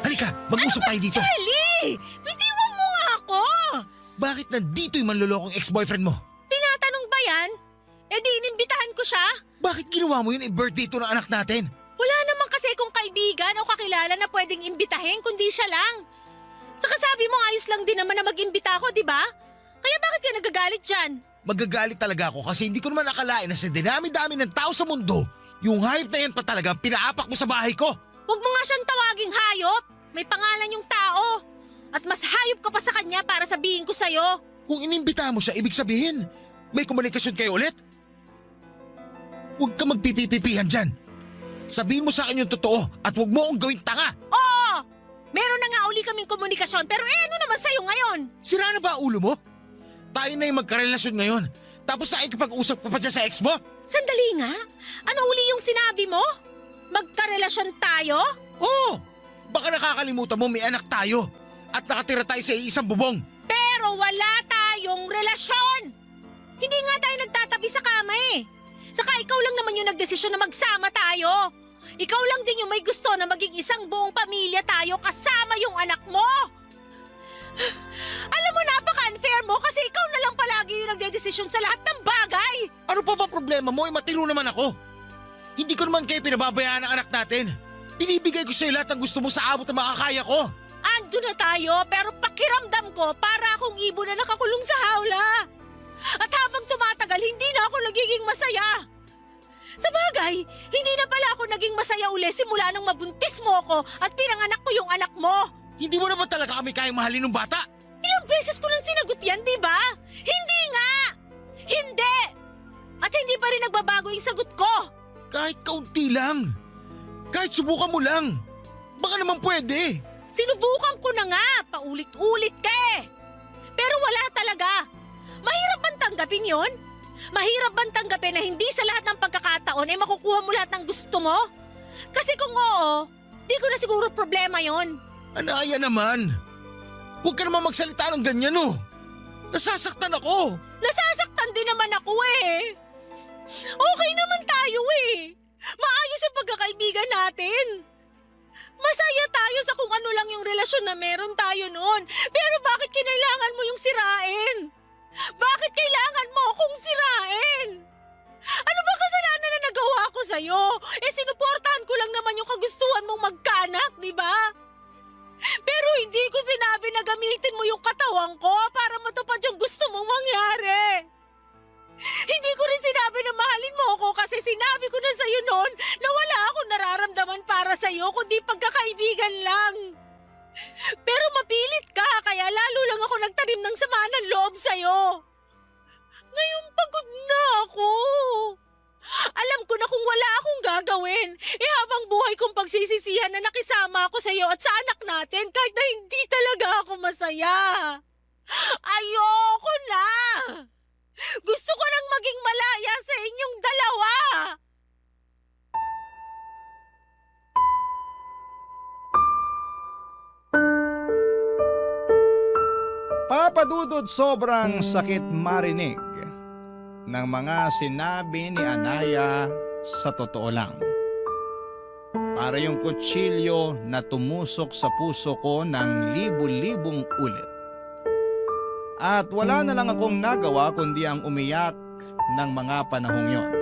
Speaker 9: Halika, mag-usap tayo dito.
Speaker 10: Charlie! Bitiwan mo nga ako!
Speaker 9: Bakit nandito yung manlolokong ex-boyfriend mo?
Speaker 10: Tinatanong ba yan? Eh di inimbitahan ko siya?
Speaker 9: Bakit ginawa mo yun birthday to ng anak natin?
Speaker 10: Wala naman kasi kung kaibigan o kakilala na pwedeng imbitahin kundi siya lang. Saka sabi mo ayos lang din naman na mag-imbita ako, di ba? Kaya bakit ka nagagalit dyan?
Speaker 9: Magagalit talaga ako kasi hindi ko naman akalain na sa dinami-dami ng tao sa mundo, yung hayop na yan pa talaga pinaapak mo sa bahay ko.
Speaker 10: Huwag mo nga siyang tawaging hayop. May pangalan yung tao. At mas hayop ka pa sa kanya para sabihin ko sa'yo.
Speaker 9: Kung inimbita mo siya, ibig sabihin, may komunikasyon kayo ulit? Huwag ka magpipipipihan dyan. Sabihin mo sa akin yung totoo at huwag mo akong gawing tanga.
Speaker 10: Oo! Meron na nga uli kaming komunikasyon pero ano naman sa'yo ngayon?
Speaker 9: Sira na ba ang ulo mo? Tayo na yung magkarelasyon ngayon. Tapos nakikipag-usap ka pa dyan sa ex mo?
Speaker 10: Sandali nga. Ano uli yung sinabi mo? Magkarelasyon tayo?
Speaker 9: Oo! Baka nakakalimutan mo may anak tayo at nakatira tayo sa isang bubong.
Speaker 10: Pero wala tayong relasyon! Hindi nga tayo nagtatabi sa kama eh. Saka ikaw lang naman yung nagdesisyon na magsama tayo. Ikaw lang din yung may gusto na maging isang buong pamilya tayo kasama yung anak mo. Alam mo, napaka-unfair mo kasi ikaw na lang palagi yung nagdedesisyon sa lahat ng bagay.
Speaker 9: Ano pa ba problema mo? Matiro naman ako. Hindi ko naman kayo pinababayaan ng anak natin. Binibigay ko sa'yo lahat ng gusto mo sa abot na makakaya ko.
Speaker 10: Ando na tayo pero pakiramdam ko para akong ibon na nakakulong sa hawla. At habang tumatagal, hindi na ako nagiging masaya. Sa bagay, hindi na pala ako naging masaya uli simula nang mabuntis mo ako at pinanganak ko yung anak mo.
Speaker 9: Hindi mo naman talaga kami kayang mahalin ng bata.
Speaker 10: Ilang beses ko nang sinagot yan, di ba? Hindi nga! Hindi! At hindi pa rin nagbabago yung sagot ko.
Speaker 9: Kahit kaunti lang. Kahit subukan mo lang. Baka naman pwede.
Speaker 10: Sinubukan ko na nga, paulit-ulit ka eh. Pero wala talaga. Mahirap bang tanggapin yon? Mahirap bang tanggapin na hindi sa lahat ng pagkakataon ay makukuha mo lahat ng gusto mo? Kasi kung oo, di ko na siguro problema yon.
Speaker 9: Anaya naman. Huwag ka naman magsalita ng ganyan oh. Nasasaktan ako.
Speaker 10: Nasasaktan din naman ako eh. Okay naman tayo eh. Maayos ang pagkakaibigan natin. Masaya tayo sa kung ano lang yung relasyon na meron tayo noon. Pero bakit kinailangan mo yung sirain? Bakit kailangan mo akong sirain? Ano ba kasalanan na nagawa ko sa'yo? Sinuportahan ko lang naman yung kagustuhan mong magkaanak, di ba? Pero hindi ko sinabi na gamitin mo yung katawan ko para matupad yung gusto mong mangyari. Hindi ko rin sinabi na mahalin mo ako kasi sinabi ko na sa'yo noon na wala akong nararamdaman para sa'yo kundi pagkakaibigan lang. Pero mapilit ka kaya lalo lang ako nagtanim ng sama ng loob sa'yo. Ngayon pagod na ako. Alam ko na kung wala akong gagawin, habang buhay kong pagsisisihan na nakisama ako sa'yo at sa anak natin kahit na hindi talaga ako masaya. Ayoko na! Gusto ko nang maging malaya sa inyong dalawa!
Speaker 3: Papadudod sobrang sakit marinig ng mga sinabi ni Anaya sa totoo lang. Para yung kutsilyo na tumusok sa puso ko ng libu-libong ulit. At wala na lang akong nagawa kundi ang umiyak ng mga panahong yon.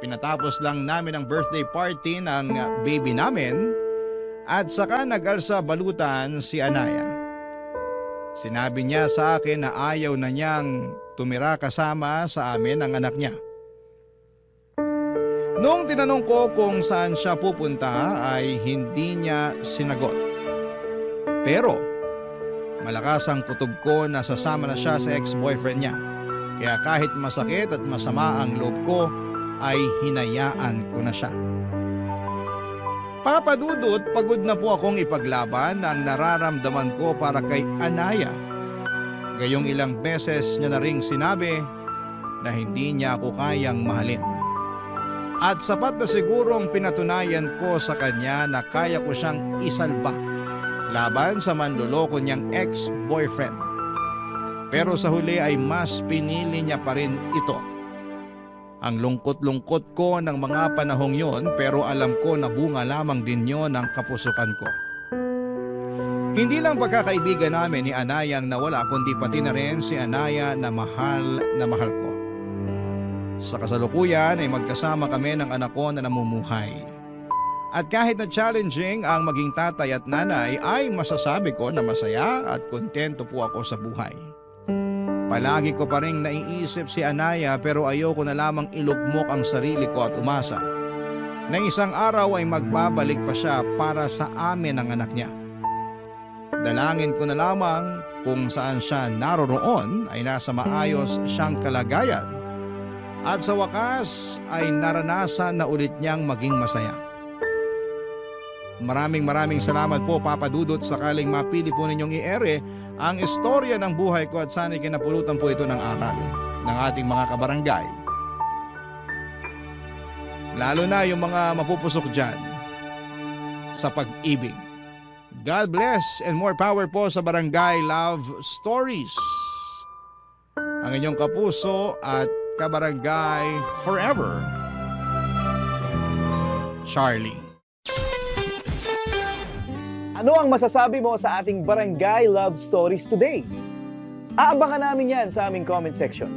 Speaker 3: Pinatapos lang namin ang birthday party ng baby namin at saka nag-alsa balutan si Anaya. Sinabi niya sa akin na ayaw na niyang tumira kasama sa amin ang anak niya. Noong tinanong ko kung saan siya pupunta ay hindi niya sinagot. Pero malakas ang kutob ko na sasama na siya sa ex-boyfriend niya. Kaya kahit masakit at masama ang loob ko ay hinayaan ko na siya. Papadudot, pagod na po akong ipaglaban ang nararamdaman ko para kay Anaya. Gayong ilang beses niya na ring sinabi na hindi niya ako kayang mahalin. At sapat na sigurong pinatunayan ko sa kanya na kaya ko siyang isalba laban sa manloloko niyang ex-boyfriend. Pero sa huli ay mas pinili niya pa rin ito. Ang lungkot-lungkot ko ng mga panahong yon pero alam ko na bunga lamang din yon ng kapusukan ko. Hindi lang pagkakaibigan namin ni Anaya ang nawala kundi pati na rin si Anaya na mahal ko. Sa kasalukuyan ay magkasama kami ng anak ko na namumuhay. At kahit na challenging ang maging tatay at nanay ay masasabi ko na masaya at kontento po ako sa buhay. Palagi ko pa rin naiisip si Anaya pero ayoko na lamang ilugmok ang sarili ko at umasa na isang araw ay magbabalik pa siya para sa amin ang anak niya. Dalangin ko na lamang kung saan siya naroroon ay nasa maayos siyang kalagayan at sa wakas ay naranasan na ulit niyang maging masaya. Maraming salamat po Papa Dudut sakaling mapili po ninyong i-ere ang istorya ng buhay ko at sana'y kinapulutan po ito ng aral ng ating mga kabarangay. Lalo na yung mga mapupusok dyan sa pag-ibig. God bless and more power po sa Barangay Love Stories. Ang inyong kapuso at kabarangay forever, Charlie.
Speaker 8: Ano ang masasabi mo sa ating Barangay Love Stories today? Aabangan namin yan sa aming comment section.